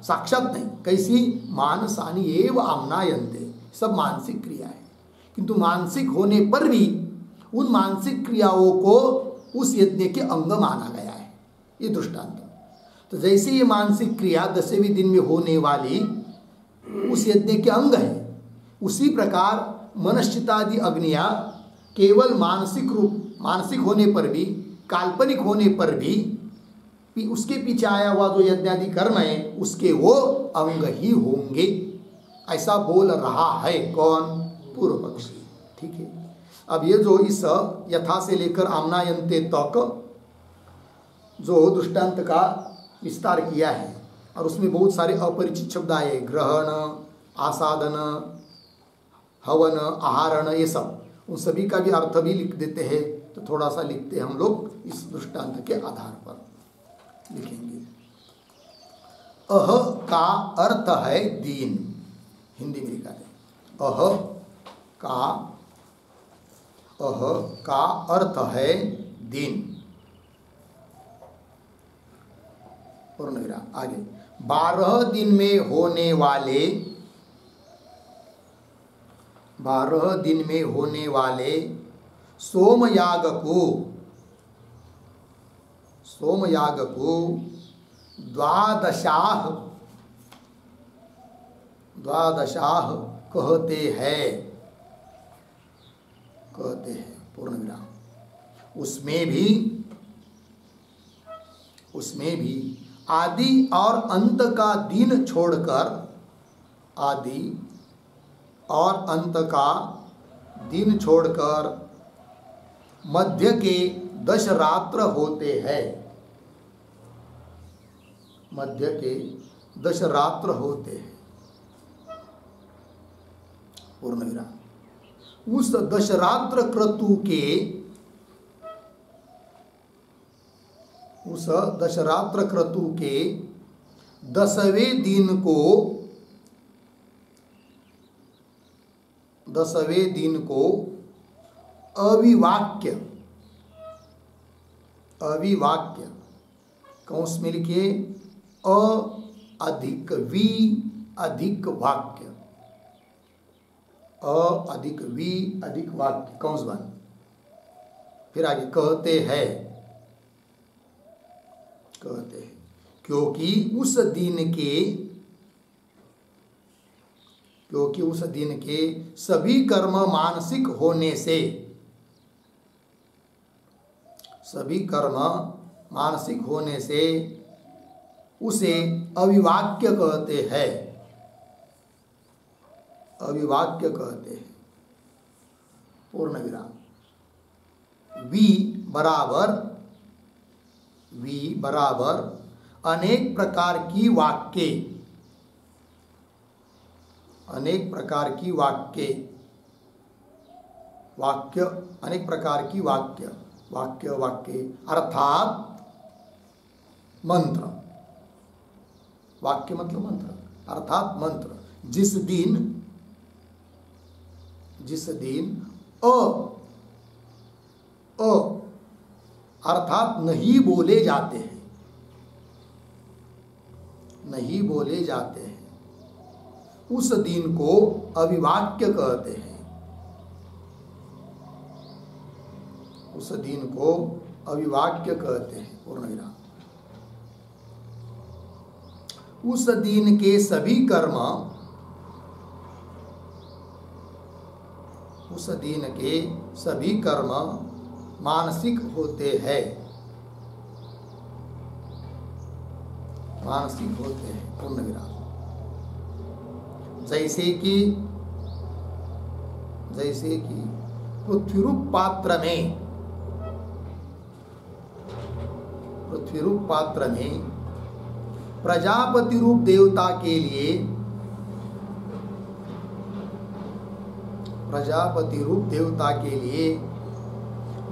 साक्षात नहीं, कैसी? मानसानी एव आमनायन्ते, सब मानसिक क्रिया है। किंतु मानसिक होने पर भी उन मानसिक क्रियाओं को उस यज्ञ के अंग माना गया है, ये दृष्टांत। तो जैसे ये मानसिक क्रिया 10वें दिन में होने वाली उस यज्ञ के अंग है, उसी प्रकार मनश्चितादि अग्नियां केवल मानसिक रूप, मानसिक होने पर भी, काल्पनिक होने पर भी उसके पीछे आया हुआ जो यज्ञादि कर्म है उसके वो अंग ही होंगे, ऐसा बोल रहा है कौन? पूर्व पक्षी। ठीक है। अब ये जो इस यथा से लेकर आमनायन्ते तक जो दृष्टांत का विस्तार किया है, और उसमें बहुत सारे अपरिचित शब्द आए, ग्रहण, आसादन, हवन, आहारण, ये सब, उन सभी का भी अर्थ भी लिख देते हैं। तो थोड़ा सा लिखते हैं हम लोग इस दृष्टांत के आधार पर लिखेंगे। अह का अर्थ है दीन, हिंदी में लिखा है। अह का अर्थ है दिन, पूर्ण विराम। आगे 12 दिन में होने वाले, 12 दिन में होने वाले सोमयाग को द्वादशाह कहते हैं, पूर्ण विराम। उसमें भी आदि और अंत का दिन छोड़कर, आदि और अंत का दिन छोड़कर मध्य के 10 रात्र होते हैं, मध्य के 10 रात्र होते हैं, पूर्ण विराम। उस 10 रात्र क्रतु के, उस 10 रात्र क्रतु के 10वें दिन को अविवाक्य कौंस में लिखिए, अ अधिक वी अधिक वाक्य, अ अधिक वी अधिक वाक्य कौंस बन, फिर आगे कहते हैं, क्योंकि उस दिन के सभी कर्म मानसिक होने से, सभी कर्म मानसिक होने से उसे अविवाक्य कहते हैं, अविवाक्य कहते हैं, पूर्ण विराम। वी बराबर अनेक प्रकार की वाक्य, अनेक प्रकार की वाक्य, अनेक प्रकार की वाक्य अर्थात मंत्र, वाक्य मतलब मंत्र, अर्थात मंत्र। जिस दिन अ अर्थात नहीं बोले जाते हैं, नहीं बोले जाते हैं, उस दिन को अविवाक्य कहते हैं। उस दिन को अविवाक्य कहते हैं। पूर्ण विराम। उस दिन के सभी कर्म, उस दिन के सभी कर्म मानसिक होते हैं, मानसिक होते हैं। पूर्ण विराम। जैसे कि पृथ्वीरूप पात्र में, पृथ्वीरूप पात्र में प्रजापति रूप देवता के लिए, प्रजापति रूप देवता के लिए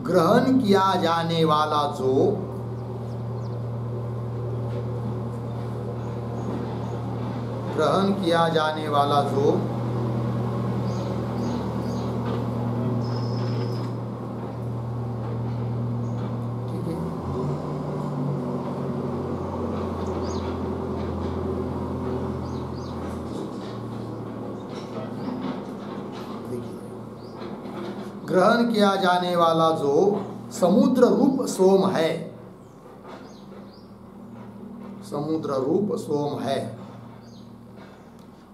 ग्रहण किया जाने वाला जो ग्रहण किया जाने वाला जो ठीक है, ग्रहण किया जाने वाला जो समुद्र रूप सोम है, समुद्र रूप सोम है,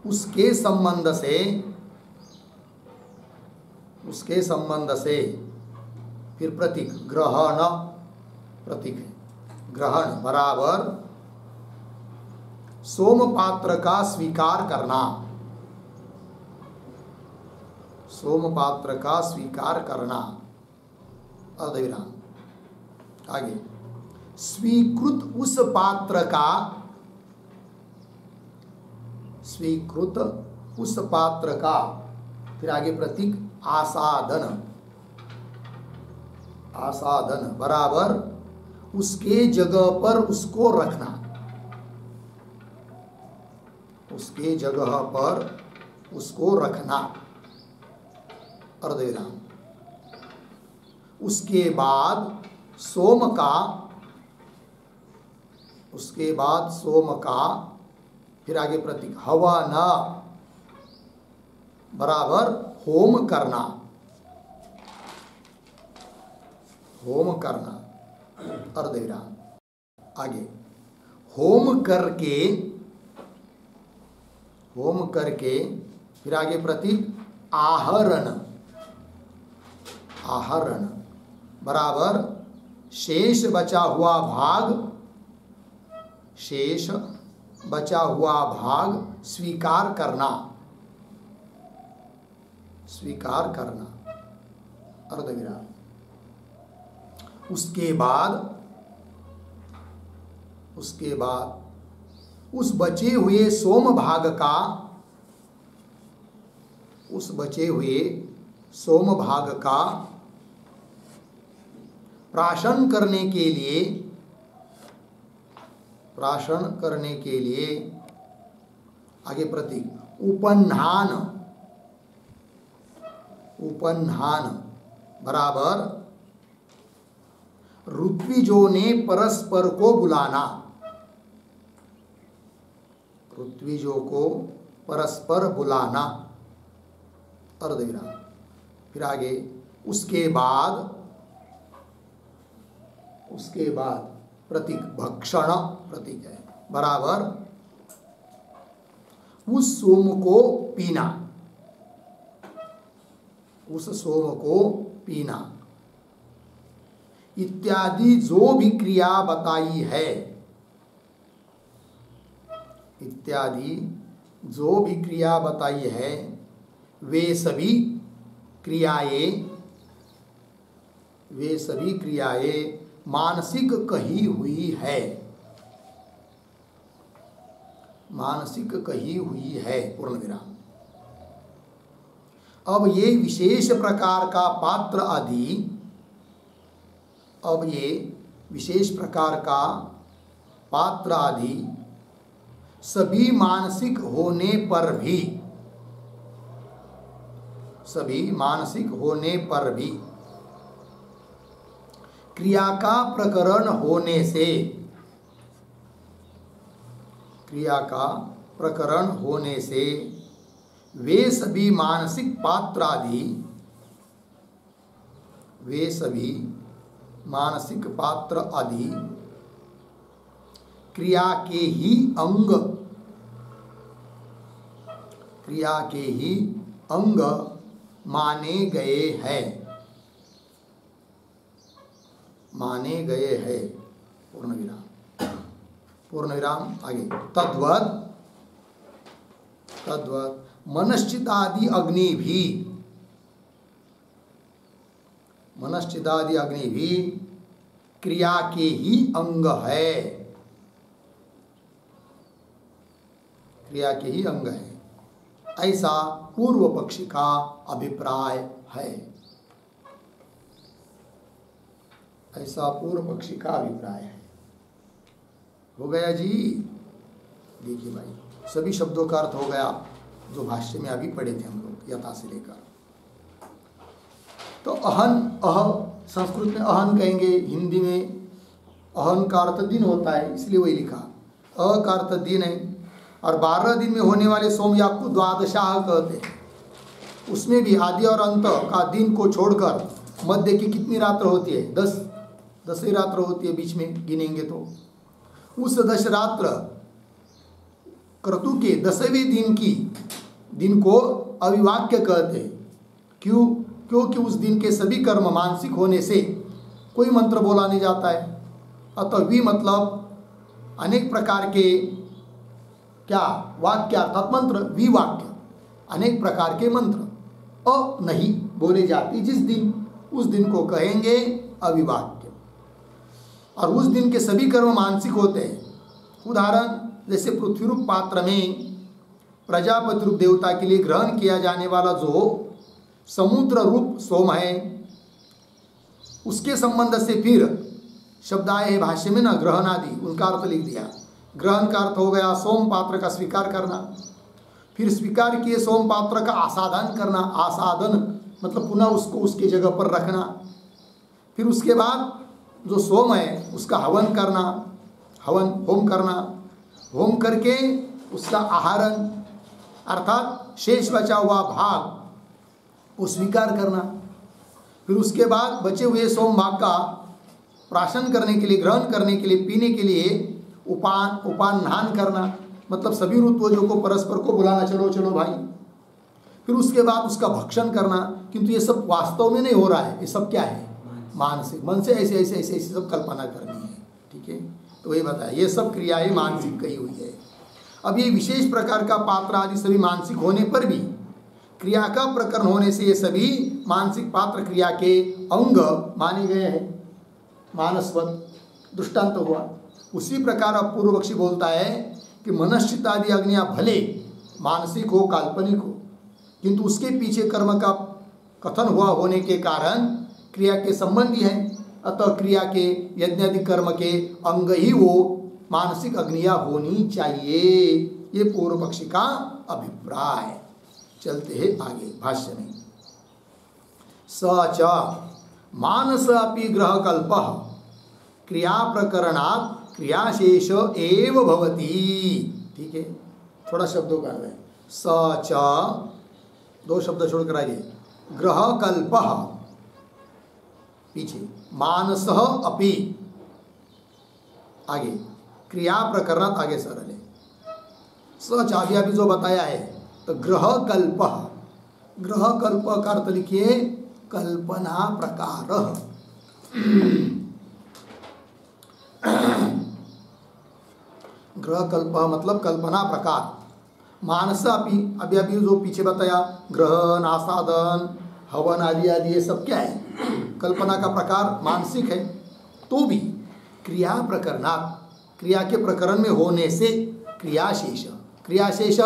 उसके संबंध से फिर प्रतीक ग्रहण, प्रतीक है ग्रहण बराबर सोम पात्र का स्वीकार करना, सोम पात्र का स्वीकार करना। अर्धविराम। आगे स्वीकृत उस पात्र का, स्वीकृत उस पात्र का, फिर आगे प्रतीक आसादन, आसादन बराबर उसके जगह पर उसको रखना, उसके जगह पर उसको रखना। अर्धविराम। उसके बाद सोम का, उसके बाद सोम का, फिर आगे प्रतीक हवन बराबर होम करना, होम करना। अर्धविराम। आगे होम करके, होम करके, फिर आगे प्रतीक आहरण, आहरण बराबर शेष बचा हुआ भाग, शेष बचा हुआ भाग स्वीकार करना, स्वीकार करना। अर्धविराम। उसके बाद, उसके बाद उस बचे हुए सोम भाग का, उस बचे हुए सोम भाग का प्राशन करने के लिए, प्राशन करने के लिए आगे प्रतीक उपन्हान, उपन्हान बराबर ऋत्विजों ने परस्पर को बुलाना, ऋत्विजों को परस्पर बुलाना। अर्धविराम। फिर आगे उसके बाद, उसके बाद प्रतीक भक्षण, प्रतीक है बराबर उस सोम को पीना, उस सोम को पीना इत्यादि जो भी क्रिया बताई है, इत्यादि जो भी क्रिया बताई है वे सभी क्रियाएं, वे सभी क्रियाएं मानसिक कही हुई है, मानसिक कही हुई है। पूर्ण विराम। अब ये विशेष प्रकार का पात्र आदि, अब ये विशेष प्रकार का पात्र आदि सभी मानसिक होने पर भी, सभी मानसिक होने पर भी क्रिया का प्रकरण होने से, क्रिया का प्रकरण होने से वे सभी मानसिक पात्र आदि, वे सभी मानसिक पात्र आदि क्रिया के ही अंग, क्रिया के ही अंग माने गए हैं, माने गए हैं। पूर्ण विराम, पूर्ण विराम आगे। तद्वत, तद्वत मनश्चितादि अग्नि भी, मनश्चितादि अग्नि भी क्रिया के ही अंग है, क्रिया के ही अंग है, ऐसा पूर्व पक्षी का अभिप्राय है, ऐसा पूर्व पक्षी का अभिप्राय है। हो गया जी। देखिए भाई, सभी शब्दों का अर्थ हो गया जो भाष्य में अभी पढ़े थे हम लोग यथा से लेकर। तो अहन, अह संस्कृत में अहन कहेंगे, हिंदी में अहन का अर्थ दिन होता है, इसलिए वही लिखा। अ का अर्थ दिन है, और 12 दिन में होने वाले सोमयाग को द्वादशाह कहते हैं। उसमें भी आदि और अंत का दिन को छोड़कर मध्य की कितनी रात्र होती है? 10 ही रात्र होती है, बीच में गिनेंगे तो। उस 10 रात्र क्रतु के 10वें दिन को अविवाक्य कहते हैं। क्यों? क्योंकि उस दिन के सभी कर्म मानसिक होने से कोई मंत्र बोला नहीं जाता है। अतः वि मतलब अनेक प्रकार के क्या वाक्य अर्थात मंत्र, वि वाक्य अनेक प्रकार के मंत्र नहीं बोले जाते जिस दिन, उस दिन को कहेंगे अविवाक्य। और उस दिन के सभी कर्म मानसिक होते हैं। उदाहरण जैसे पृथ्वी रूप पात्र में प्रजापति रूप देवता के लिए ग्रहण किया जाने वाला जो समुद्र रूप सोम है, उसके संबंध से फिर शब्द आए हैं भाष्य में ना, ग्रहण आदि, उनका अर्थ लिख दिया। ग्रहण का अर्थ हो गया सोम पात्र का स्वीकार करना, फिर स्वीकार किए सोम पात्र का आसादन करना, आसादन मतलब पुनः उसको उसके जगह पर रखना, फिर उसके बाद जो सोम है उसका हवन करना, हवन होम करना, होम करके उसका आहारण अर्थात शेष बचा हुआ भाग वो स्वीकार करना, फिर उसके बाद बचे हुए सोम भाग का प्राशन करने के लिए, ग्रहण करने के लिए, पीने के लिए उपान्हान करना, मतलब सभी ऋतुओं को परस्पर को बुलाना, चलो चलो भाई। फिर उसके बाद उसका भक्षण करना। किंतु ये सब वास्तव में नहीं हो रहा है, ये सब क्या है? मानसिक, मन से ऐसे ऐसे ऐसे ऐसे सब कल्पना करनी है। ठीक है, तो वही बताया, ये सब क्रियाएं मानसिक कही हुई है। अब ये विशेष प्रकार का पात्र आदि सभी मानसिक होने पर भी क्रिया का प्रकरण होने से ये सभी मानसिक पात्र क्रिया के अंग माने गए हैं, मानसवत दृष्टांत हुआ। उसी प्रकार अब पूर्व पक्षी बोलता है कि मनश्चित आदि अग्नियां भले मानसिक हो, काल्पनिक हो, किंतु उसके पीछे कर्म का कथन हुआ होने के कारण क्रिया के संबंधी है। अतः क्रिया के यज्ञादि कर्म के अंग ही वो मानसिक अग्नियां होनी चाहिए। ये पूर्व पक्षी का अभिप्राय। चलते हैं आगे भाष्य में। स च मानस अपि ग्रह कल्प क्रिया प्रकरणात् क्रियाशेष एव भवति। ठीक है, थोड़ा शब्दों का है। स च, 2 शब्द छोड़कर आइए। ग्रह कल्प पीछे, मानस अपि आगे, क्रिया प्रकरणात् आगे सरल है। स च अभी जो बताया है, तो ग्रह कल्प, ग्रह कल्प का अर्थ लिखिए कल्पना प्रकार। ग्रह कल्प मतलब कल्पना प्रकार। मानस अभी अभी जो पीछे बताया, ग्रहण, आसादन, हवन आदि आदि ये सब क्या है? कल्पना का प्रकार मानसिक है। तो भी क्रिया प्रकरणात्, क्रिया के प्रकरण में होने से क्रियाशेष, क्रियाशेष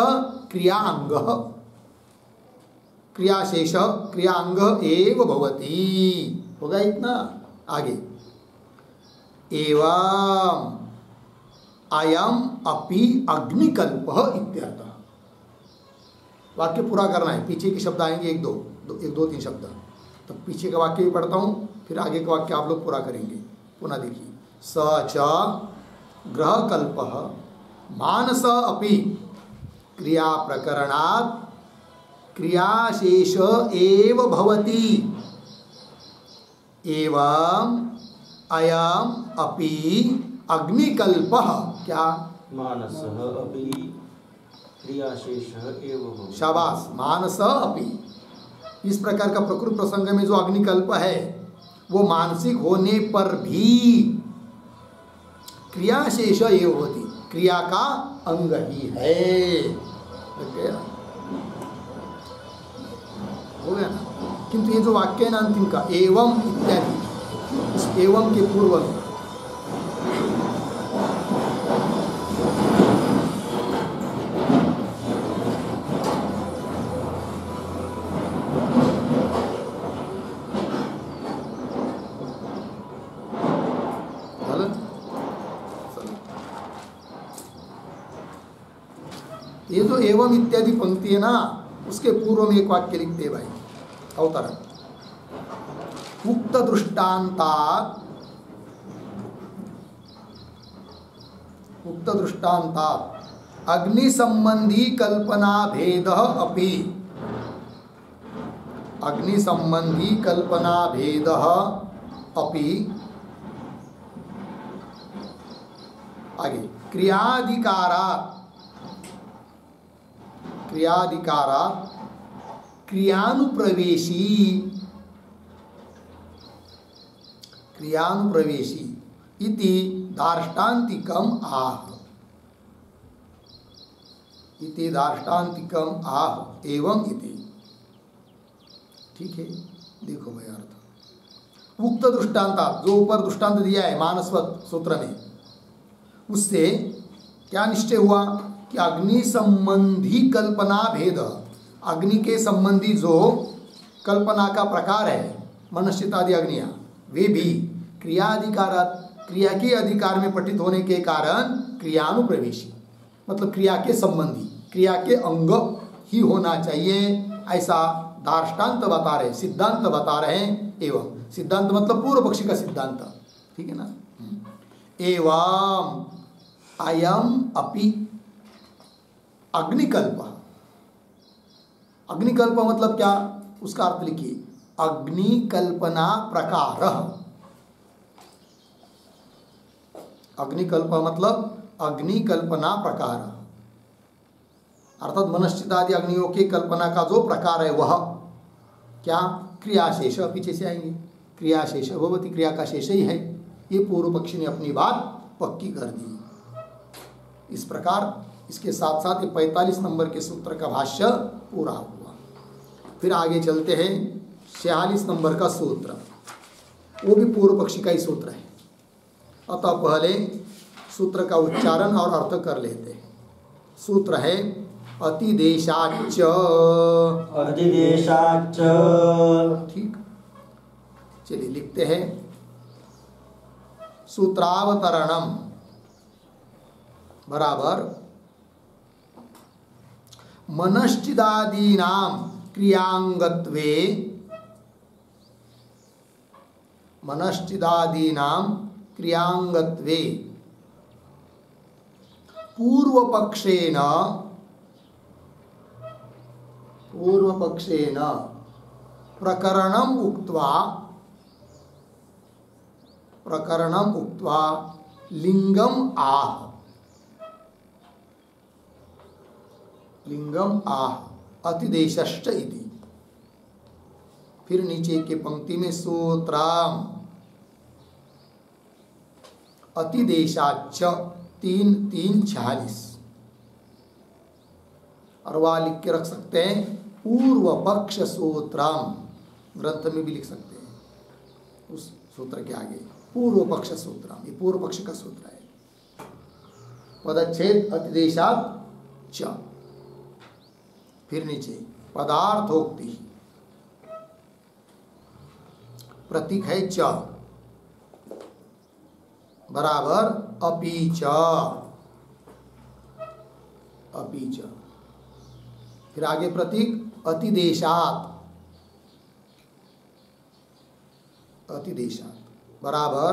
क्रियांग, क्रियाशेष क्रियांग एव भवति। होगा इतना। आगे, एवं अयम अपि अग्निकल्प इत्यर्थः। वाक्य पूरा करना है, पीछे के शब्द आएंगे, 1 2 3 शब्द। तो पीछे का वाक्य भी पढ़ता हूँ, फिर आगे का वाक्य आप लोग पूरा करेंगे। पुनः देखिए, स च ग्रहकल्पः मानस अपि क्रिया प्रकरणात् क्रियाशेष एव भवति एवं अयम अपि अग्निकल्पः। क्या? मानसः अपि क्रियाशेषः एव भवति। शाबाश, मानस अपि। इस प्रकार का प्रकृत प्रसंग में जो अग्निकल्प है वो मानसिक होने पर भी क्रियाशेष एव होती, क्रिया का अंग ही है। हो गया ना? किंतु ये जो वाक्य है ना अंतिम का, एवं इत्यादि, उस एवं के पूर्व में ये जो एवं इत्यादि पंक्ति है ना, उसके पूर्व में एक वाक्य लिखते हैं भाई, अवतरण। उक्त दृष्टान्तात अग्नि संबंधी कल्पना भेद अपि, अग्नि संबंधी कल्पना भेद अपि। आगे क्रियाधिकारा क्रियानुप्रवेशी इति दार्ष्टान्तिकम आह एवं इति। ठीक है, देखो भाई अर्थ। उक्त दृष्टांत, जो ऊपर दृष्टांत दिया है मानसवत सूत्र में, उससे क्या निश्चय हुआ कि अग्नि संबंधी कल्पना भेद, अग्नि के संबंधी जो कल्पना का प्रकार है मनश्चित आदि अग्नियां, वे भी क्रिया के अधिकार में पठित होने के कारण क्रियानुप्रवेशी, मतलब क्रिया के संबंधी, क्रिया के अंग ही होना चाहिए, ऐसा दार्ष्टान्त बता रहे, सिद्धांत बता रहे हैं। एवं सिद्धांत मतलब पूर्व पक्षी का सिद्धांत, ठीक है ना। एवं अयम अपि अग्निकल्प। अग्निकल्प मतलब क्या, उसका अर्थ लिखिए, अग्निकल्पना प्रकार। अग्निकल्प मतलब अग्निकल्पना प्रकार, अर्थात मनश्चित आदि अग्नियों के कल्पना का जो प्रकार है वह क्या, क्रियाशेष, पीछे से आएंगे, क्रियाशेष भवति, क्रिया का शेष ही है। ये पूर्व पक्षी ने अपनी बात पक्की कर दी। इस प्रकार इसके साथ साथ 45 नंबर के सूत्र का भाष्य पूरा हुआ। फिर आगे चलते हैं 46 नंबर का सूत्र, वो भी पूर्व पक्षी का ही सूत्र है। अतः पहले सूत्र का उच्चारण और अर्थ कर लेते हैं। सूत्र है अतिदेशाच्च। अतिदेशाच्च। ठीक, चलिए लिखते हैं। सूत्रावतरणम बराबर मनश्चिदादीनां क्रियांगत्वे, मनश्चिदादीनां क्रियांगत्वे पूर्वपक्षेन प्रकरणम उक्त्वा लिंगम आह अतिदेशश्च इति। फिर नीचे के पंक्ति में सूत्रम अतिदेशाच्च 3-3-46, और वह लिख के रख सकते हैं पूर्व पक्ष सूत्रम, ग्रंथ में भी लिख सकते हैं उस सूत्र के आगे पूर्व पक्ष सूत्रम, ये पूर्व पक्ष का सूत्र है। पदच्छेद अतिदेशात् च, फिर नीचे पदार्थोक्ति, प्रतीक है च बराबर अपि च, फिर आगे प्रतीक अतिदेशात्, अतिदेशात् बराबर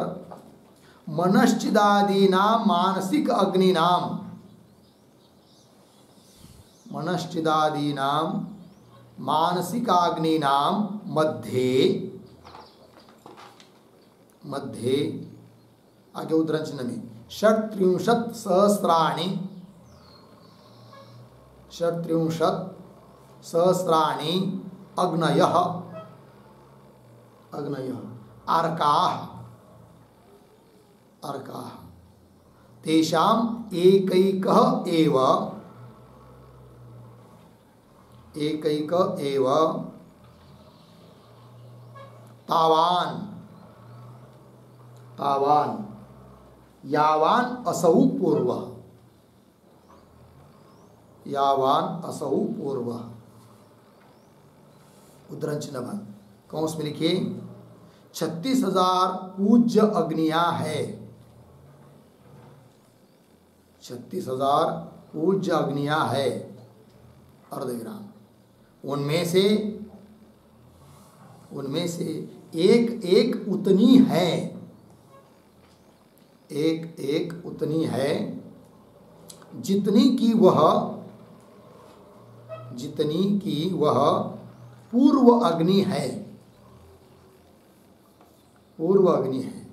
मनश्चिदादीनां मानसिक अग्निनां, मनश्चिदादीनां मानसिकाग्निनां मध्ये, मध्ये आगे उद्रंचन में षट्त्रिंशत् सहस्राणि, षट्त्रिंशत् सहस्राणि अग्नयः, अग्नयः अर्काः, अर्काः तेषाम् एकैकः एव, एकैक एव तावान्, तावान् यावान् असौ पूर्वः, यावान् असौ पूर्वः। उद्धरण बंद कौंस में लिखिए 36,000 पूज्य अग्नियां है, 36,000 पूज्य अग्नियां है अर्धविराम। उनमें से, उनमें से एक एक उतनी है, एक एक उतनी है जितनी की वह, जितनी की वह पूर्व अग्नि है, पूर्व अग्नि है।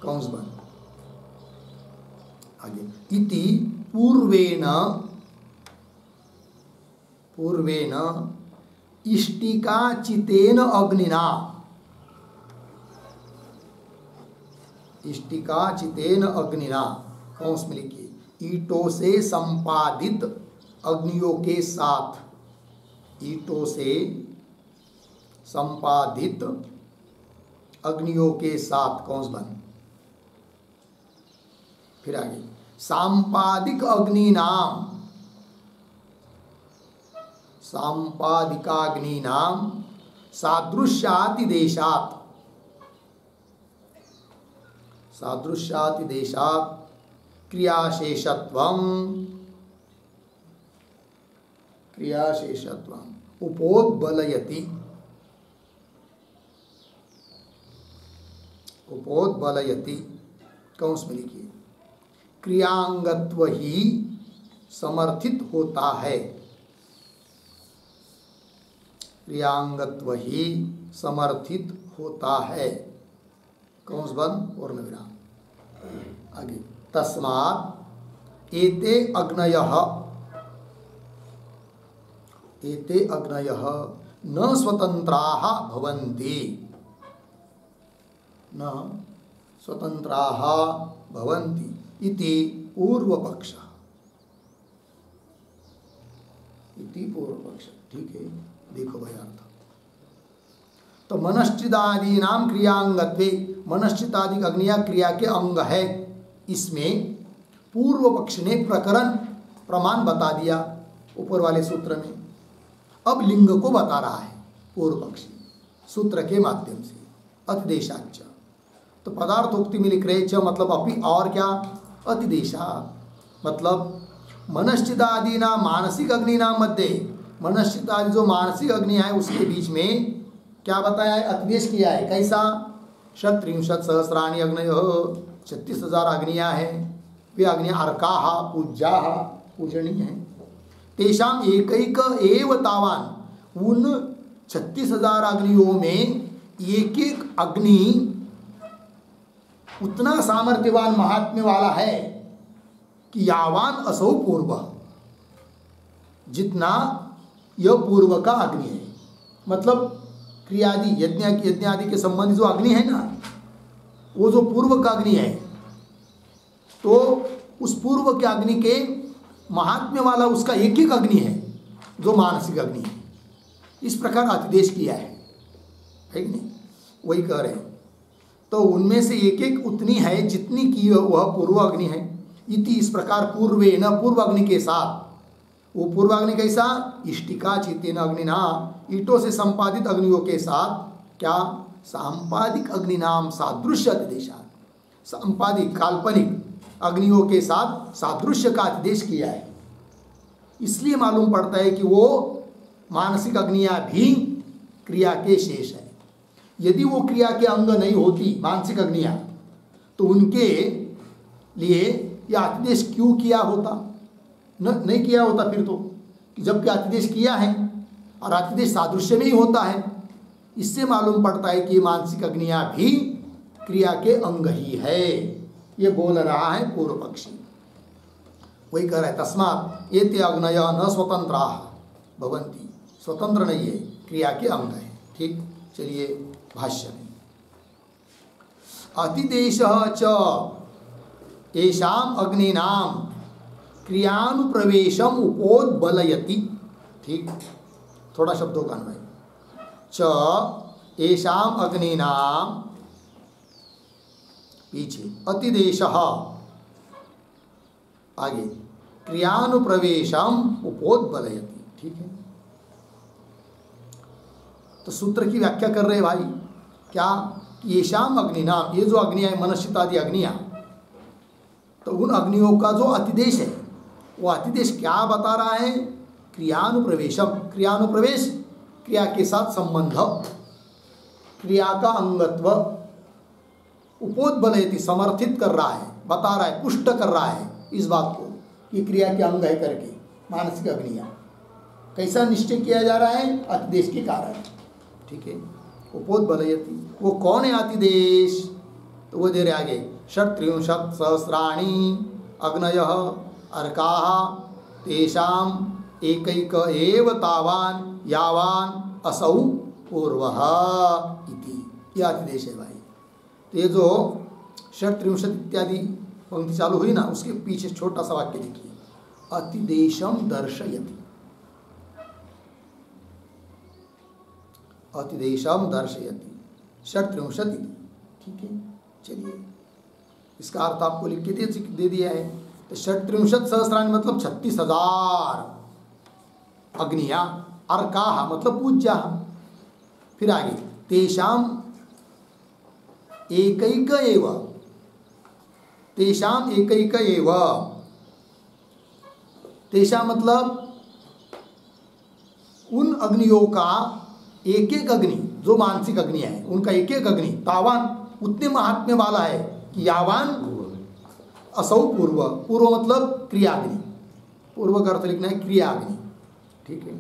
कौंस बंद आगे इति पूर्वेण, पूर्वेण इष्टिकाचितेन अग्निना, इष्टिकाचितेन अग्निना कौंस में लिखिए ईंटों से संपादित अग्नियों के साथ, ईंटों से संपादित अग्नियों के साथ। कौंस बंद फिर आगे सांपादिक अग्नि नाम, सांपादिकाग्नि नाम सादृश्याति देशात्, सादृश्याति देशात् क्रियाशेषत्वम्, क्रियाशेषत्वम् उपोद्बलयति, उपोद्बलयति। कौंस में लिखिए क्रियांगत्व ही समर्थित होता है, क्रियांगत्व ही समर्थित होता है। कौंस बंद पूर्ण विराम आगे तस्मात् एते अग्नयः, एते अग्नयः न स्वतंत्राः भवन्ति, न स्वतंत्राः भवन्ति इति पूर्वपक्षः, इति पूर्वपक्ष। ठीक है, देखो भाई अर्थ। तो मनश्चिदादि नाम क्रियांगत्वे, मनश्चितादि अग्निया क्रिया के अंग है। इसमें पूर्व पक्ष ने प्रकरण प्रमाण बता दिया ऊपर वाले सूत्र में। अब लिंग को बता रहा है पूर्व पक्षी सूत्र के माध्यम से अतिदेशाच। तो पदार्थोक्ति में लिख रहे च मतलब अपि और क्या अतिदेशा, मतलब मनश्चितादि नाम मानसिक अग्नि नाम मध्य, मनश्चितादि जो मानसिक अग्नि है उसके बीच में क्या बताया है, अतिदेश किया है। कैसा? षट्त्रिंशत् सहस्राणि अग्नयो, 36,000 अग्नियाँ हैं। वे अग्नियाँ अर्काः पूज्याः पूजनीय हैं। तेषाम एकैक एव तावान, उन 36,000 अग्नियों में एक एक अग्नि उतना सामर्थ्यवान महात्म्य वाला है कि यावान असौ पूर्व, जितना यह पूर्व का अग्नि है। मतलब क्रियादि यज्ञ आदि के संबंधी जो अग्नि है ना, वो जो पूर्व का अग्नि है, तो उस पूर्व के अग्नि के महात्म्य वाला उसका एक एक अग्नि है जो मानसिक अग्नि है। इस प्रकार अतिदेश किया है कि नहीं, वही कह रहे हैं। तो उनमें से एक एक उतनी है जितनी की वह पूर्व अग्नि है। इति इस प्रकार पूर्वे न पूर्व अग्नि के साथ, वो पूर्व अग्नि कैसा? इष्टिका चितेन अग्निना, ईटों से संपादित अग्नियों के साथ क्या? सांपादिक अग्नि नाम सादृश्य अतिदेशा, संपादिक काल्पनिक अग्नियों के साथ सादृश्य का अतिदेश किया है। इसलिए मालूम पड़ता है कि वो मानसिक अग्नियां भी क्रिया के शेष है। यदि वो क्रिया के अंग नहीं होती मानसिक अग्नियां, तो उनके लिए यह अतिदेश क्यों किया होता? नहीं किया होता फिर तो, कि जबकि अतिदेश किया है और अतिदेश सादृश्य में ही होता है। इससे मालूम पड़ता है कि मानसिक अग्नियां भी क्रिया के अंग ही है। ये बोल रहा है पूर्व पक्षी। वही कह रहा है तस्मात् एते अग्नय न स्वतंत्रा भवन्ति, स्वतंत्र नहीं है, क्रिया के अंग है। ठीक, चलिए भाष्य में अतिदेशः च येषाम् अग्नीनां क्रियानुप्रवेशम उपोद्बलयति। ठीक, थोड़ा शब्दों का अन्वय। च येषाम् अग्नीनां पीछे अतिदेशः आगे क्रियानुप्रवेशम उपोद्बलयति। ठीक है, तो सूत्र की व्याख्या कर रहे भाई क्या? येषाम् अग्निनाम, ये जो अग्नियां मनश्चित्तादि अग्नियां, तो उन अग्नियों का जो अतिदेश है वो अतिदेश क्या बता रहा है? क्रियानुप्रवेशम, क्रियानुप्रवेश क्रिया के साथ संबंध, क्रिया का अंगत्व, उपोद्बलयति समर्थित कर रहा है, बता रहा है, पुष्ट कर रहा है इस बात को कि क्रिया के अंग है करके। मानसिक अग्नियां कैसा निश्चय किया जा रहा है? अतिदेश के कारण। ठीक है, उपोद्बलयति, वो कौन है अतिदेश? तो वो दे रहे आगे 37 सहस्राणि अग्नयः अर्काः तेषाम् एकैक एव तावान् यावान् असौ पूर्वः इति। यह अतिदेश है भाई। तो ये जो 37 इत्यादि पंक्ति चालू हुई ना, उसके पीछे छोटा सा वाक्य देखिए, अतिदेशम दर्शयति, अतिदेशम दर्शयति 37। ठीक है, चलिए इसका अर्थ आपको लिख के दे दिया है। तो 37 सहस्राणि मतलब 36,000 अग्नियां, अर्काः मतलब पूज्या। फिर आगे तेषाम एकैक एव, तेषाम एकैक एव, तेषाम मतलब उन अग्नियों का एक एक अग्नि, जो मानसिक अग्नियां हैं उनका एक एक अग्नि तावान, उतने महात्म्य वाला है कि यावान असौ पूर्व, पूर्व मतलब क्रियाग्नि, पूर्व का अर्थ लिखना है क्रियाग्नि। ठीक है,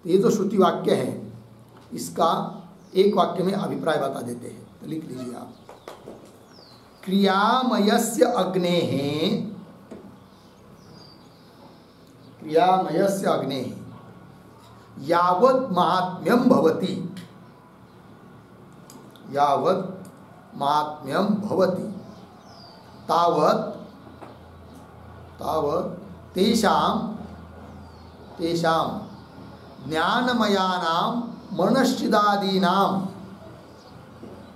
तो ये जो श्रुति वाक्य है इसका एक वाक्य में अभिप्राय बता देते हैं, तो लिख लीजिए आप। क्रियामयस्य अग्नेः, क्रियामयस्य अग्नेः यावत् महात्म्यं भवति, यावत् महात्म्यं भवति तावत् तेषां ज्ञानमयानां मनश्चिदादीनां,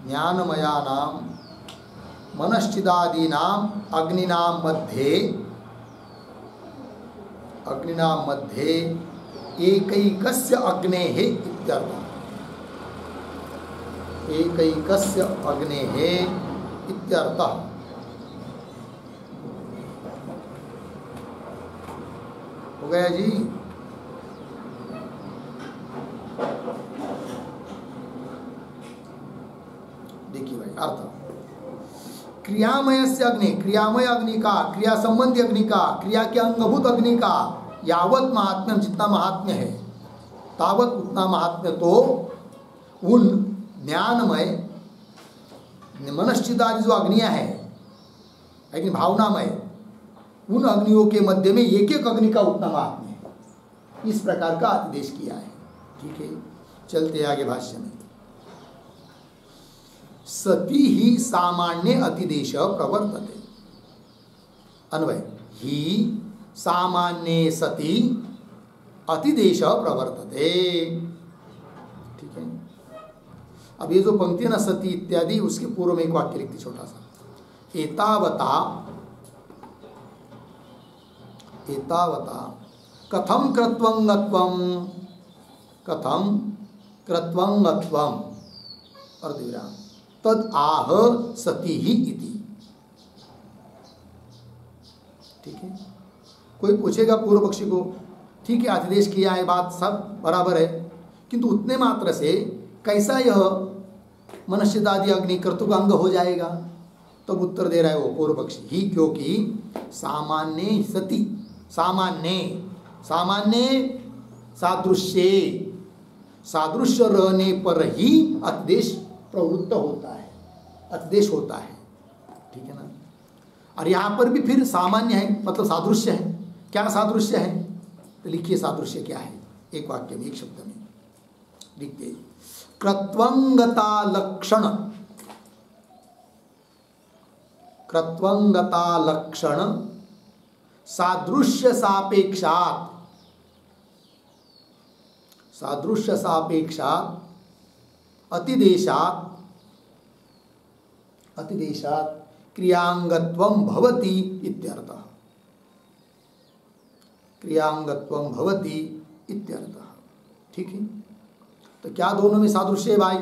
ज्ञानमयानां मनश्चिदादीनां अग्निनां मध्ये एकैकस्य अग्नेः इत्यर्थः, एकैकस्य अग्नेः इत्यर्थः। हो गया जी? देखिए भाई अर्थ, क्रियामय से अग्नि, क्रियामय अग्नि का, क्रिया संबंधी अग्नि का, क्रिया के अंगभूत अग्नि का यावत महात्म्य, जितना महात्म्य है तावत उतना महात्म्य तो उन ज्ञानमय मनश्चिदादि जो अग्नियां हैं, लेकिन भावनामय, उन अग्नियों के मध्य में एक एक अग्नि का उतना महात्म्य है। इस प्रकार का आदेश किया है। ठीक है, चलते आगे भाष्य में। सती ही सामान्य अतिदेश प्रवर्तते, अन्वय ही सामान्य सती अतिदेश प्रवर्तते। ठीक है, अब ये जो पंक्ति है ना सती इत्यादि, उसके पूर्व में एक वाक्य लिखती छोटा सा, एतावता कथम कृत्वंगत्वम, कथम कृत्वंगत्वम अर्धविराम तद आह सती ही इति। ठीक है, कोई पूछेगा पूर्व पक्षी को, ठीक है आदेश किया है, बात सब बराबर है, किंतु उतने मात्र से कैसा यह मनश्चितादि अग्नि कर्तुक अंग हो जाएगा? तब उत्तर दे रहा है वो पूर्व पक्षी ही, क्योंकि सामान्य सती, सामान्य सादृश्य, सादृश्य रहने पर ही अतिदेश प्रवृत्त होता है, अतिदेश होता है। ठीक है ना? और यहाँ पर भी फिर सामान्य है मतलब सादृश्य है। क्या सादृश्य है? तो लिखिए सादृश्य क्या है, एक वाक्य में, एक शब्द में लिखते। कृत्वंगता लक्षण, कृत्वंगता लक्षण सादृश्य सापेक्षात, सादृश्य सापेक्षात अतिदेशात, अतिदेशात क्रियांगत्वं भवति इत्यर्थः, क्रियांगत्वं भवति इत्यर्थः। ठीक है? तो क्या दोनों में सादृश्य है भाई?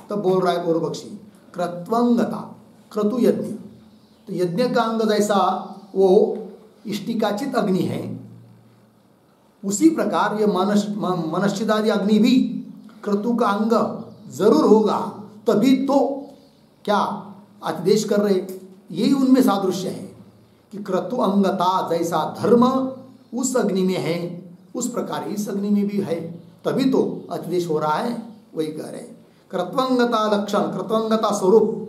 तब बोल रहा है पूर्व पक्षी कृत्वंगता, क्रतु यज्ञ, तो यज्ञ का अंग जैसा वो इष्टिकाचित अग्नि है, उसी प्रकार ये मनश्चिदादि अग्नि भी क्रतु का अंग जरूर होगा, तभी तो क्या अतिदेश कर रहे। यही उनमें सादृश्य है कि क्रतु अंगता जैसा धर्म उस अग्नि में है, उस प्रकार इस अग्नि में भी है, तभी तो अतिदेश हो रहा है। वही कह रहे हैं कृत्वंगता लक्षण, कृत्वंगता स्वरूप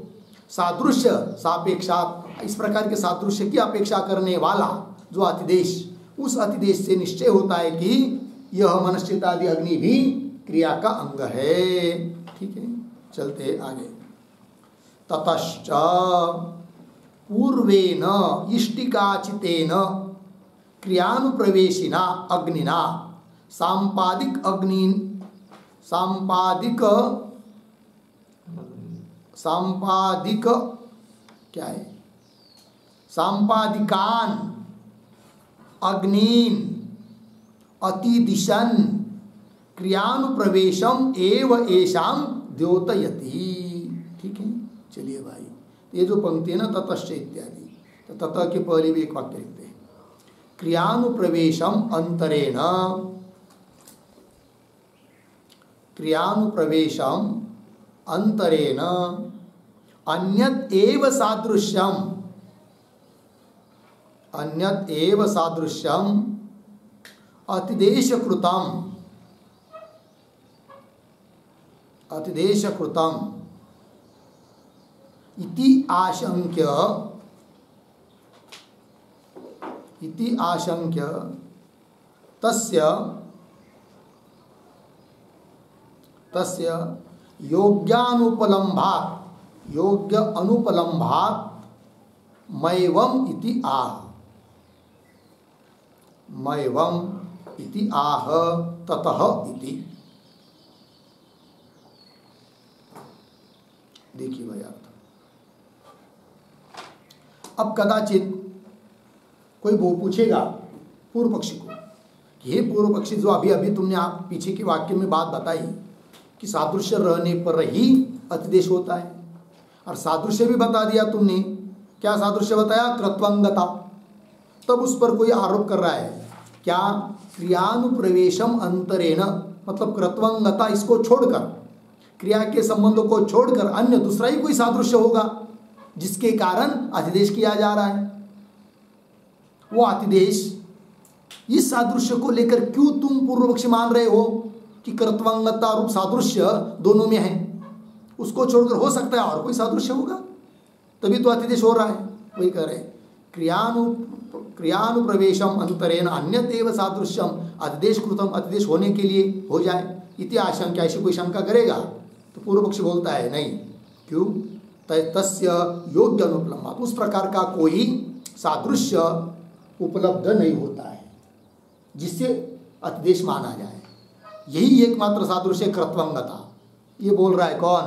सादृश्य सापेक्षात, इस प्रकार के सादृश्य की अपेक्षा करने वाला जो अतिदेश, उस अतिदेश से निश्चय होता है कि यह मनश्चितादि अग्नि भी क्रिया का अंग है। ठीक है, चलते आगे। ततश्च पूर्वेन इष्टिकाचितेन क्रियानुप्रवेशिना अग्निना सांपादिक अग्नि, सांपादिक क्या है, सांपादिकान अग्नीन अतिदिशन क्रियानुप्रवेशम एव एषाम द्योतयति। ठीक है, चलिए भाई, ये जो पंक्ति है ना ततश्च इत्यादि, तो तत के पहले भी एक वाक्य लिखते हैं। क्रियानुप्रवेशम अंतरेण, क्रियानुप्रवेशम अंतरेण अन्यत एव सादृश्यम, अन्यत एव सादृश्यम अतिदेशकृतम, अतिदेशकृतम इति आशंक्य, इति आशंक्य तस्य तस्य योग्यानुपलम्भात्, योग्य अनुपलम्भात् मैवम इति आह, मैवम इति आह ततः इति। देखिए भाई अर्थ। अब कदाचित कोई वो पूछेगा पूर्व पक्षी को कि हे पूर्व पक्षी, जो अभी अभी तुमने आप पीछे के वाक्य में बात बताई कि सादृश्य रहने पर ही अतिदेश होता है, और सादृश्य भी बता दिया तुमने, क्या सादृश्य बताया? कृत्वंगता। तब उस पर कोई आरोप कर रहा है क्या? क्रियानुप्रवेशम अंतरेण, मतलब कृत्वंगता इसको छोड़कर, क्रिया के संबंधों को छोड़कर अन्य दूसरा ही कोई सादृश्य होगा जिसके कारण अतिदेश किया जा रहा है। वो अतिदेश, इस सादृश्य को लेकर क्यों तुम पूर्व पक्षी मान रहे हो कि कृत्वंगता रूप सादृश्य दोनों में है? उसको छोड़कर हो सकता है और कोई सादृश्य होगा, तभी तो अतिदेश हो रहा है। वही कह रहे हैं क्रियानुप्रवेशम अंतरेण अन्यत एव सादृश्यम, अतिदेश कृतम, अतिदेश होने के लिए हो जाए, इति आशंका, ऐसी कोई शंका करेगा? तो पूर्व पक्षी बोलता है नहीं। क्यों? तस्य योग्य अनुपलम्भात्, उस प्रकार का कोई सादृश्य उपलब्ध नहीं होता है जिससे अतिदेश माना जाए। यही एकमात्र सादृश्य कृत्वंगता। ये बोल रहा है कौन?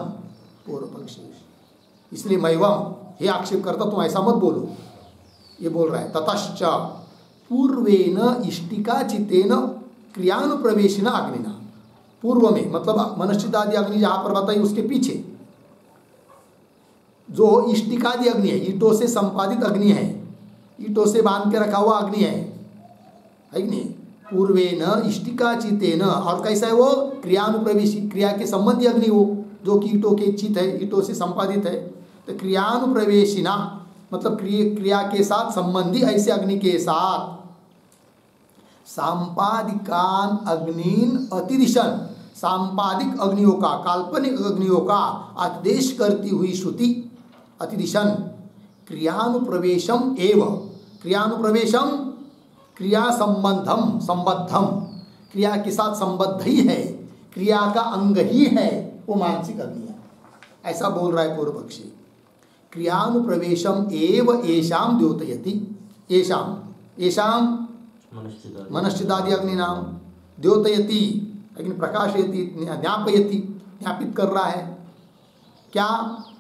पूर्व पक्षी। इसलिए मैवम, हे आक्षेप करता तुम ऐसा मत बोलो, ये बोल रहा है ततश्च पूर्वेन इष्टिकाचितेन क्रियानुप्रवेशिना अग्निना, पूर्व में मतलब मनश्चितादि अग्नि जहाँ पर बताई उसके पीछे जो इष्टिकादि अग्नि है, ईंटों से संपादित अग्नि है, ईंटों से बांध के रखा हुआ अग्नि है कि नहीं? पूर्वेन इष्टिकाचितेन, और कैसा है वो? क्रियानुप्रवेशी, क्रिया के संबंधी अग्नि, वो जो कि ईटों के चित है, ईटों से संपादित है। तो क्रियानुप्रवेशिना मतलब क्रिया के साथ संबंधी ऐसे अग्नि के साथ सांपादिकान अग्निन अतिदिशन, सांपादिक अग्नियों का, काल्पनिक अग्नियों का आदेश करती हुई श्रुति अतिदिशन क्रियानुप्रवेशम एव, क्रियानुप्रवेशम क्रिया संबंधम, संबद्धम क्रिया के साथ संबद्ध ही है, क्रिया का अंग ही है वो मानसिक अग्नि है, ऐसा बोल रहा है पूर्व पक्षी। क्रियानुप्रवेशम एव येषाम द्योतयति, येषाम येषाम मनश्चिदादि अग्नि नाम द्योतयति अग्नि प्रकाशयति, ज्ञापयति, ज्ञापित कर रहा है क्या?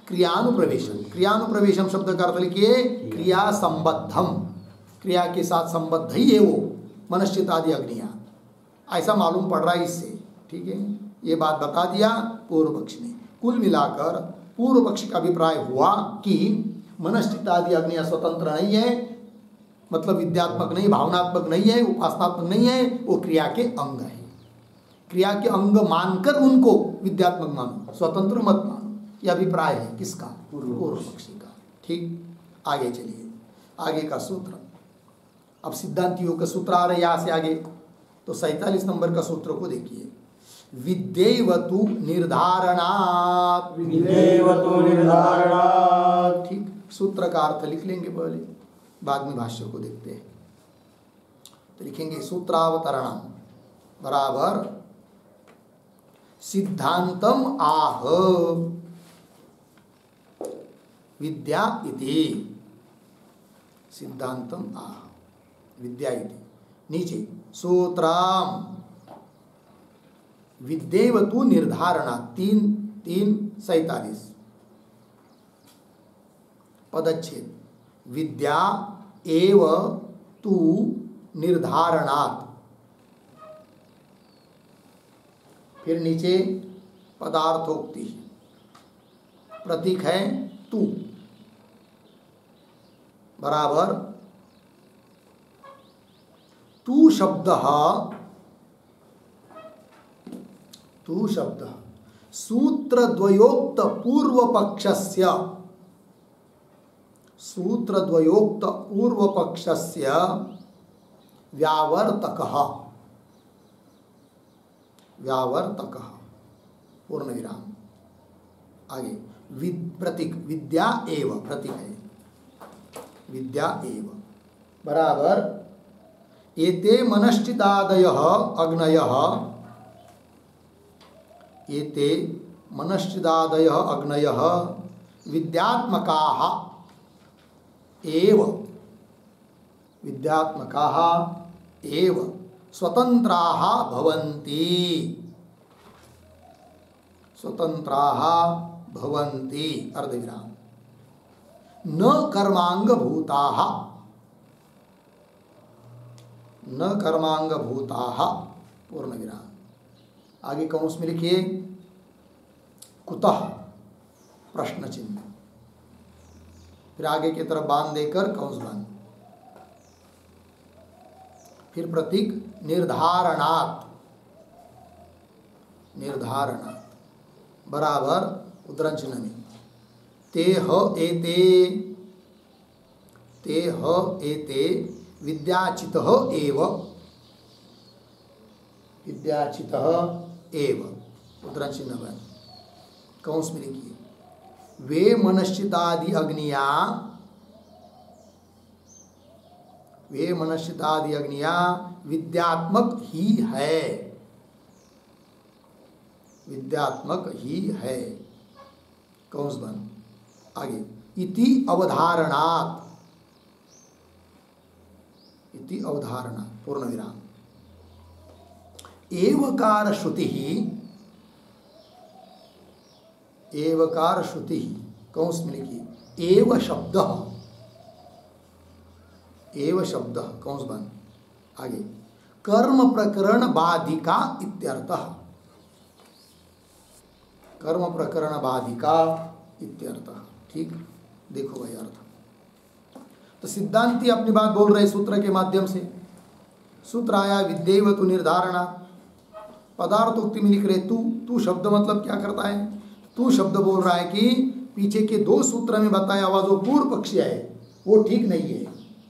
क्रियानुप्रवेशम, क्रियानुप्रवेशम शब्द का अर्थ लिखिए क्रिया संबद्धम, क्रिया के साथ संबद्ध ही है वो मनश्चितादि अग्नियां, ऐसा मालूम पड़ रहा है इससे। ठीक है, ये बात बता दिया पूर्व पक्ष ने। कुल मिलाकर पूर्व पक्ष का अभिप्राय हुआ कि मनश्चितादि अग्नियां स्वतंत्र नहीं है, मतलब विद्यात्मक नहीं, भावनात्मक नहीं है, उपासनात्मक नहीं है, वो क्रिया के अंग है। क्रिया के अंग मानकर उनको विद्यात्मक मानो, स्वतंत्र मत मानो, यह अभिप्राय है किसका? पूर्व पक्षी का। ठीक, आगे चलिए, आगे का सूत्र। अब सिद्धांतियों का सूत्र आ रहे हैं यहाँ से आगे, तो 47 नंबर का सूत्र को देखिए। विद्येवतु निर्धारणात्, विद्येवतु निर्धारणात्। ठीक, सूत्र का अर्थ लिख लेंगे पहले, बाद में भाष्य को देखते हैं। तो लिखेंगे सूत्रावतरणम बराबर सिद्धांतम आह विद्या इति, सिद्धांतम आह विद्या इति, नीचे सूत्रम विद्येवतु निर्धारणा 3:47 पदच्छेद विद्या एव तु निर्धारणात्, फिर नीचे पदार्थोक्ति, प्रतीक है तू बराबर तू शब्द सूत्रद्वयोक्त पूर्वपक्षस्य, सूत्रद्वयोक्त पूर्वपक्षस्य व्यावर्तकः, व्यावर्तकः पूर्ण विराम, आगे प्रतीक विद्या एव, प्रतीक है विद्या एव बराबर एते मनश्चिदादयः अग्नयः, एते मनश्चिदादयः अग्नयः विद्यात्मकाः एव, विद्यात्मकाः एव स्वतंत्राः भवन्ति, स्वतंत्राः भवन्ति अर्धविराम, न कर्मांगभूताः, न कर्मांगभूताः पूर्ण विराम, आगे कंस में लिखिए कुतः प्रश्न चिन्ह, फिर आगे की तरफ बांध देकर कंस बंद, फिर प्रतीक निर्धारणात्, निर्धारणात् बराबर उद्धरण चिन्ह में ते ह एते विद्याचितः एव, विद्याचितः एव उद्धरण चिन्ह बंद, कंस में लिखिए वे मनश्चितादि अग्नियां, वे मनश्चितादि अग्नियां विद्यात्मक ही है, विद्यात्मक ही है कंस बंद, आगे इति अवधारणात्, इति अवधारणा पूर्ण विराम, एवकार श्रुति ही, एवकार श्रुति ही कंस में लिखिए एव शब्द, एव शब्द कंस बंद, आगे कर्म प्रकरण बाधिका इत्यर्थः, कर्म प्रकरण बाधिका इत्यर्थः। ठीक, देखो भाई अर्थ। तो सिद्धांती अपनी बात बोल रहे सूत्र के माध्यम से, सूत्र आया विद्येवतु निर्धारणा, पदार्थोक्ति में लिख रहे तू, तू शब्द मतलब क्या करता है? तू शब्द बोल रहा है कि पीछे के 2 सूत्र में बताया हुआ जो पूर्व पक्ष है वो ठीक नहीं है,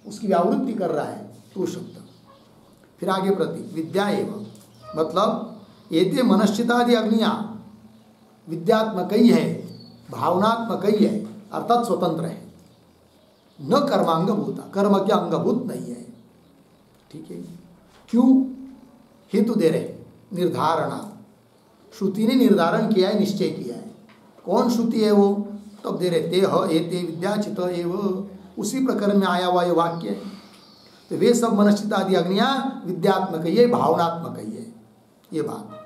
उसकी व्यावृत्ति कर रहा है तू शब्द। फिर आगे प्रतीक विद्या एवं, मतलब एते मनश्चितादि अग्नियां विद्यात्मक ही है, भावनात्मक ही है, अर्थात स्वतंत्र है, न कर्मांगभूता, कर्म के अंगभूत नहीं है। ठीक है, क्यों हेतु दे रहे, निर्धारणा, श्रुति ने निर्धारण किया है, निश्चय किया है। कौन श्रुति है वो? तब दे रहे ते ह एते विद्याचित एव, उसी प्रकरण में आया हुआ ये वाक्य है। तो वे सब मनश्चित आदि अग्नियां विद्यात्मक ही है, भावनात्मक ही है, ये बात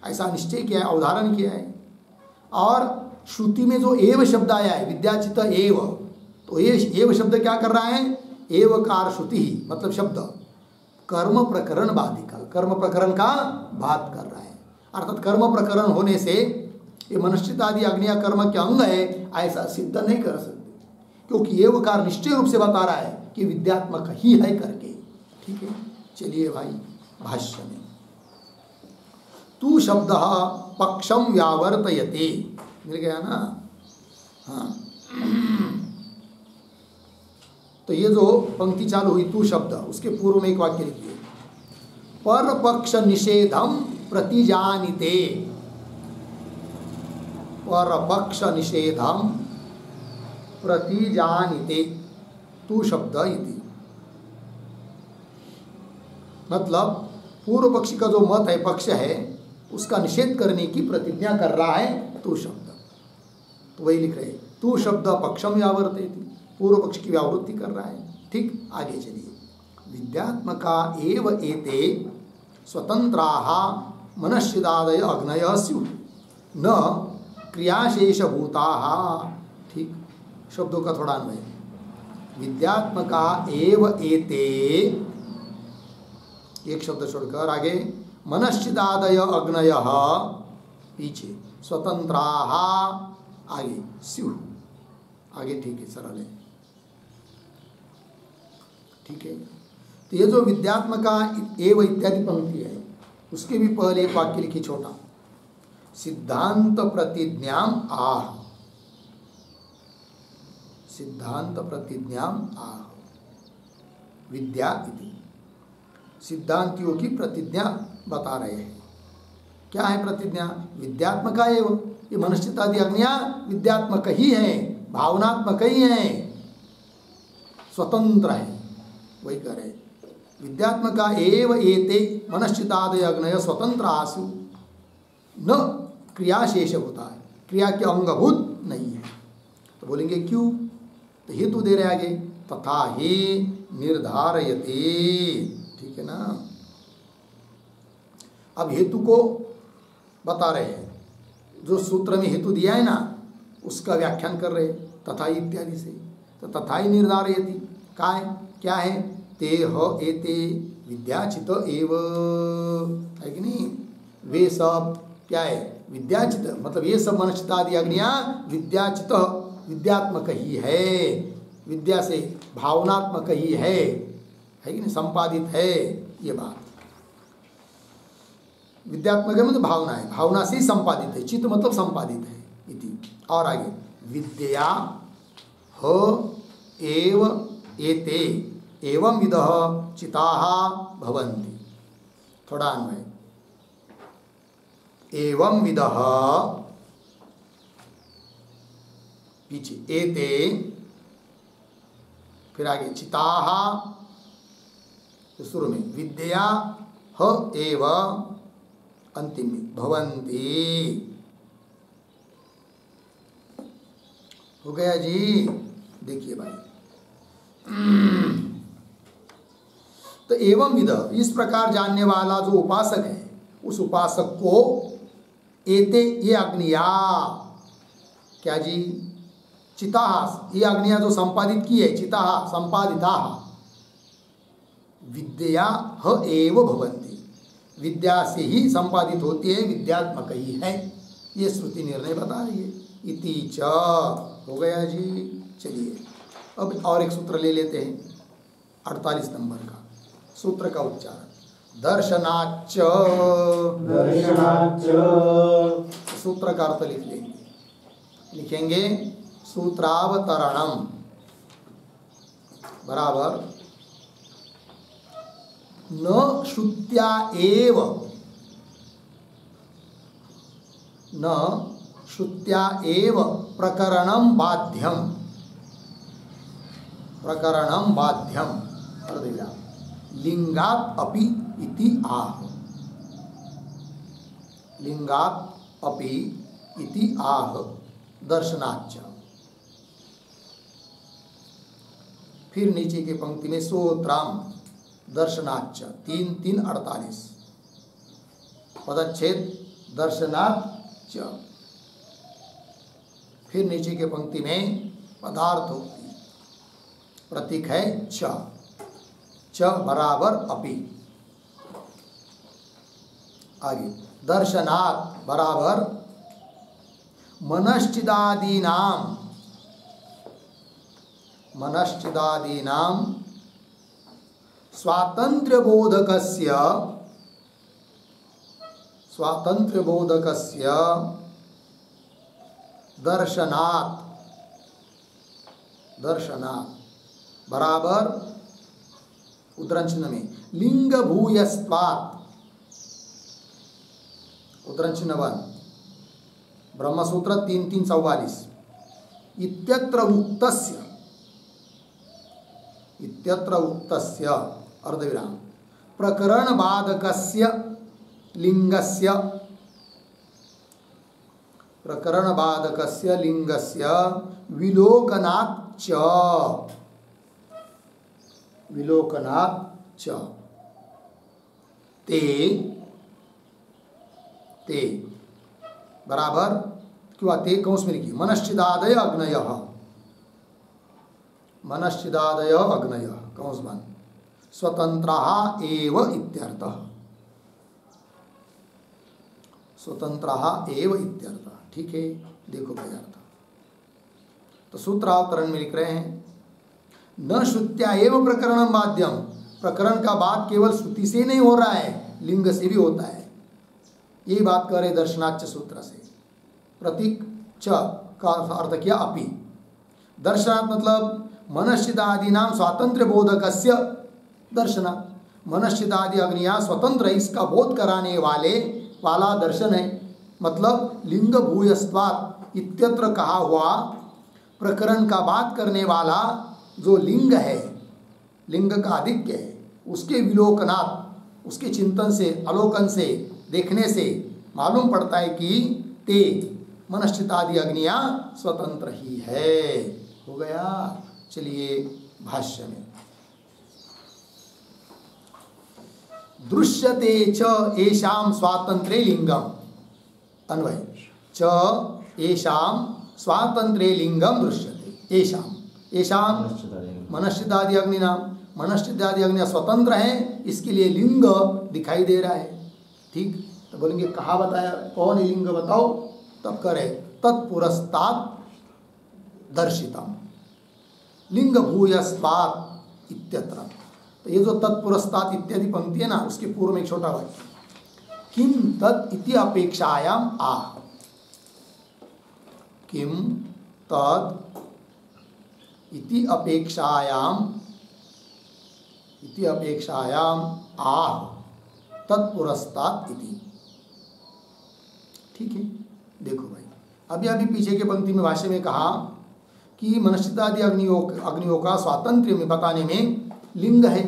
ऐसा निश्चय किया है, अवधारण किया है। और श्रुति में जो एव शब्द आया है विद्याचित एव, तो ये एव शब्द क्या कर रहा है? एवकार श्रुति ही, मतलब शब्द कर्म प्रकरण बाधिका, कर्म प्रकरण का बात कर रहा है। अर्थात कर्म प्रकरण होने से ये मनश्चित आदि अग्निया कर्म के अंग है ऐसा सिद्ध नहीं कर सकते, क्योंकि एवकार निश्चय रूप से बता रहा है कि विद्यात्मक ही है करके। ठीक है, चलिए भाई भाष्य में तू शब्द पक्षम व्यावर्तयते, मिल गया ना? हाँ, तो ये जो पंक्ति चालू हुई तू शब्द, उसके पूर्व में एक वाक्य लिखिए, पर पक्ष निषेधम प्रतिजानिते, पर पक्ष निषेधम प्रतिजानिते तू शब्द इति, मतलब पूर्व पक्षी का जो मत है, पक्ष है, उसका निषेध करने की प्रतिज्ञा कर रहा है तू शब्द। तो वही लिख रहे तू शब्द पक्षम व्यावर्तयति, पूर्व पक्ष की व्यावृत्ति कर रहा है। ठीक, आगे चलिए, विद्यात्मका एव एते स्वतंत्राः मनश्चिदादय अग्नयः स्युः न क्रियाशेषभूताः। ठीक, शब्दों का थोड़ा अन्वय, विद्यात्मका एव एते, एक शब्द छोड़कर आगे मनश्चिदादय अग्नयः, पीछे स्वतंत्राः, आगे स्युः, आगे ठीक है, सरल है। ठीक है, तो ये जो विद्यात्मका एव इत्यादि पंक्ति है, उसके भी पहले एक वाक्य लिखी छोटा, सिद्धांत प्रतिज्ञाम आह, सिद्धांत प्रतिज्ञाम आह, विद्या इति, सिद्धांतियों की प्रतिज्ञा बता रहे हैं। क्या है प्रतिज्ञा? विद्यात्मका एव, ये मनश्चित आदि अग्नियां विद्यात्मक ही है, भावनात्मक ही है, स्वतंत्र है, वही कह रहे विद्यात्मका एव एते मनश्चितादय अग्नय स्वतंत्र आसु न क्रियाशेष होता है, क्रिया के अंगभूत नहीं है। तो बोलेंगे क्यों? तो हेतु दे रहे आगे, तथा ही निर्धारयते। ठीक है ना? अब हेतु को बता रहे हैं, जो सूत्र में हेतु दिया है ना उसका व्याख्यान कर रहे तथा इत्यादि से। तो तथा ही निर्धारयति क्या है? ते ह एते विद्याचित एव, है कि नहीं? वे सब क्या है? विद्याचित, मतलब ये सब मनश्चितादि अग्नियां विद्याचित, विद्यात्मक ही है, विद्या से भावनात्मक ही है कि नहीं? संपादित है, ये बात। विद्यात्मक है मतलब भावना है, भावना से ही संपादित है, चित्त मतलब संपादित है इति। और आगे विद्या ह एव एते एवं विदः चिताः भवन्ति, थोड़ा अन्वय, एवं विदः, पीछे एते, फिर आगे चिताः, तो शुरू में विद्या ह एव, अंतिम में भवन्ति। हो गया जी? देखिए भाई, तो एवं विद, इस प्रकार जानने वाला जो उपासक है, उस उपासक को एते, ये अग्निया, क्या जी? चिता, ये अग्निया जो संपादित की है, चिता संपादिता, विद्या ह एव भवन्ति, विद्या से ही संपादित होती है, विद्यात्मक ही है, ये श्रुति निर्णय बता रही है। इति च, हो गया जी? चलिए अब और एक सूत्र ले लेते हैं, 48 नंबर का सूत्र का उच्चारण, दर्शनाच्च, दर्शनाच्च, सूत्र का अर्थ लिख लेंगे, लिखेंगे सूत्रावतरणम बराबर न श्रुत्या एव प्रकरणम बाध्यम लिंगात अपि इति आह दर्शनाच्च। फिर नीचे की पंक्ति में सोत्राम दर्शनाच्च 3:3:48 पदच्छेद दर्शनाच्च। फिर नीचे की पंक्ति में पदार्थ होती प्रतीक है च बराबर अपि। आगे दर्शनात् बराबर मनश्चिदादीनां स्वातंत्र्यबोधकस्य दर्शनात् बराबर उद्धरण चिन्ह में लिंग भूयस्त्वात् उद्धरण चिन्ह 1 ब्रह्मसूत्र 3:3:44 इत्यत्र उक्तस्य अर्धविराम प्रकरण बाधकस्य लिंगस्य विलोकनाच्च ते बराबर क्यों ते कौंस में लिखिए मनश्चिदादय अग्नय कौंस बन स्वतंत्रः एव इत्यर्थः ठीक है। देखो भाई अर्थ तो सूत्रावतरण में लिख रहे हैं न श्रुत्या एव प्रकरणम बाध्यम प्रकरण का बात केवल श्रुति से नहीं हो रहा है लिंग से भी होता है। ये बात कह रहे दर्शनाच्च सूत्र से। प्रतीक च का अर्थ किया अपि। दर्शनात् मतलब मनश्चिदादीनां स्वातंत्र्य बोधकस्य दर्शना मनश्चिदादि अग्निया स्वतंत्र इसका बोध कराने वाला दर्शन है। मतलब लिंग भूयस्त्वात् इत्यत्र कहा हुआ प्रकरण का बात करने वाला जो लिंग है लिंग का आधिक्य है उसके विलोकनात् उसके चिंतन से अवलोकन से देखने से मालूम पड़ता है कि ते मनश्चितादि अग्नियां स्वतंत्र ही है। हो गया। चलिए भाष्य में दृश्यते च एषां स्वातंत्र्ये लिंगम अन्वय च एषां स्वातंत्र्ये लिंगम दृश्यते एषां मनश्चितादि अग्निनां मनश्चितादि अग्नियां स्वतंत्र हैं इसके लिए लिंग दिखाई दे रहा है। ठीक तो बोलेंगे कहाँ बताया कौन है लिंग बताओ तब करे तत्पुरस्तात् दर्शितम लिंग भूयस्त्वात् इत्यत्र। तो ये जो तत्पुरस्तात् इत्यादि पंक्ति है ना उसके पूर्व में एक छोटा वाक्य किम तत् इति अपेक्षायाम आह किम तत् इति अपेक्षायाम आह तत्पुरस्तात् इति। ठीक है। देखो भाई अभी पीछे के पंक्ति में भाष्य में कहा कि मनश्चितादि अग्नियों का स्वातंत्र्य में बताने में लिंग है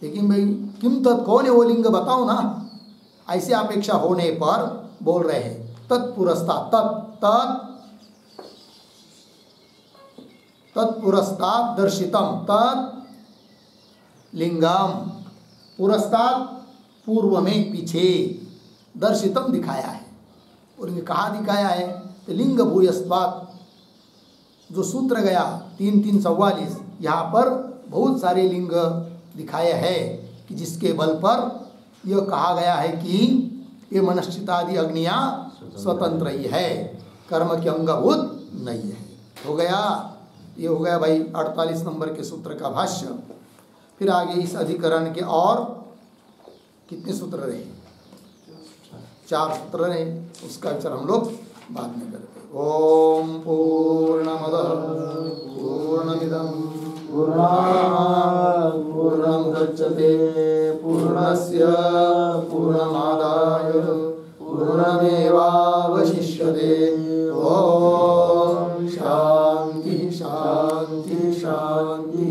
लेकिन भाई किम तत् कौन है वो लिंग बताओ ना। ऐसे अपेक्षा होने पर बोल रहे हैं तत्पुरस्तात् तत्पुरस्तात् दर्शितम तत् लिंगम पुरस्तात् पूर्व में पीछे दर्शितम दिखाया है। और ये कहाँ दिखाया है तो लिंग भूयस्त्वात् जो सूत्र गया 3:3:44 यहाँ पर बहुत सारे लिंग दिखाए हैं कि जिसके बल पर यह कहा गया है कि ये मनश्चितादि अग्नियां स्वतंत्र ही है कर्म के अंगभूत नहीं है। हो गया। ये हो गया भाई 48 नंबर के सूत्र का भाष्य। फिर आगे इस अधिकरण के और कितने सूत्र रहे 4 सूत्र हैं, उसका विचार हम लोग बाद में करते हैं। ओम पूर्णमदः पूर्णमिदं पूर्णात् पूर्णमुदच्यते पूर्णस्य पूर्णमादाय पूर्णमेवावशिष्यते। ओम शांति शांति शांति।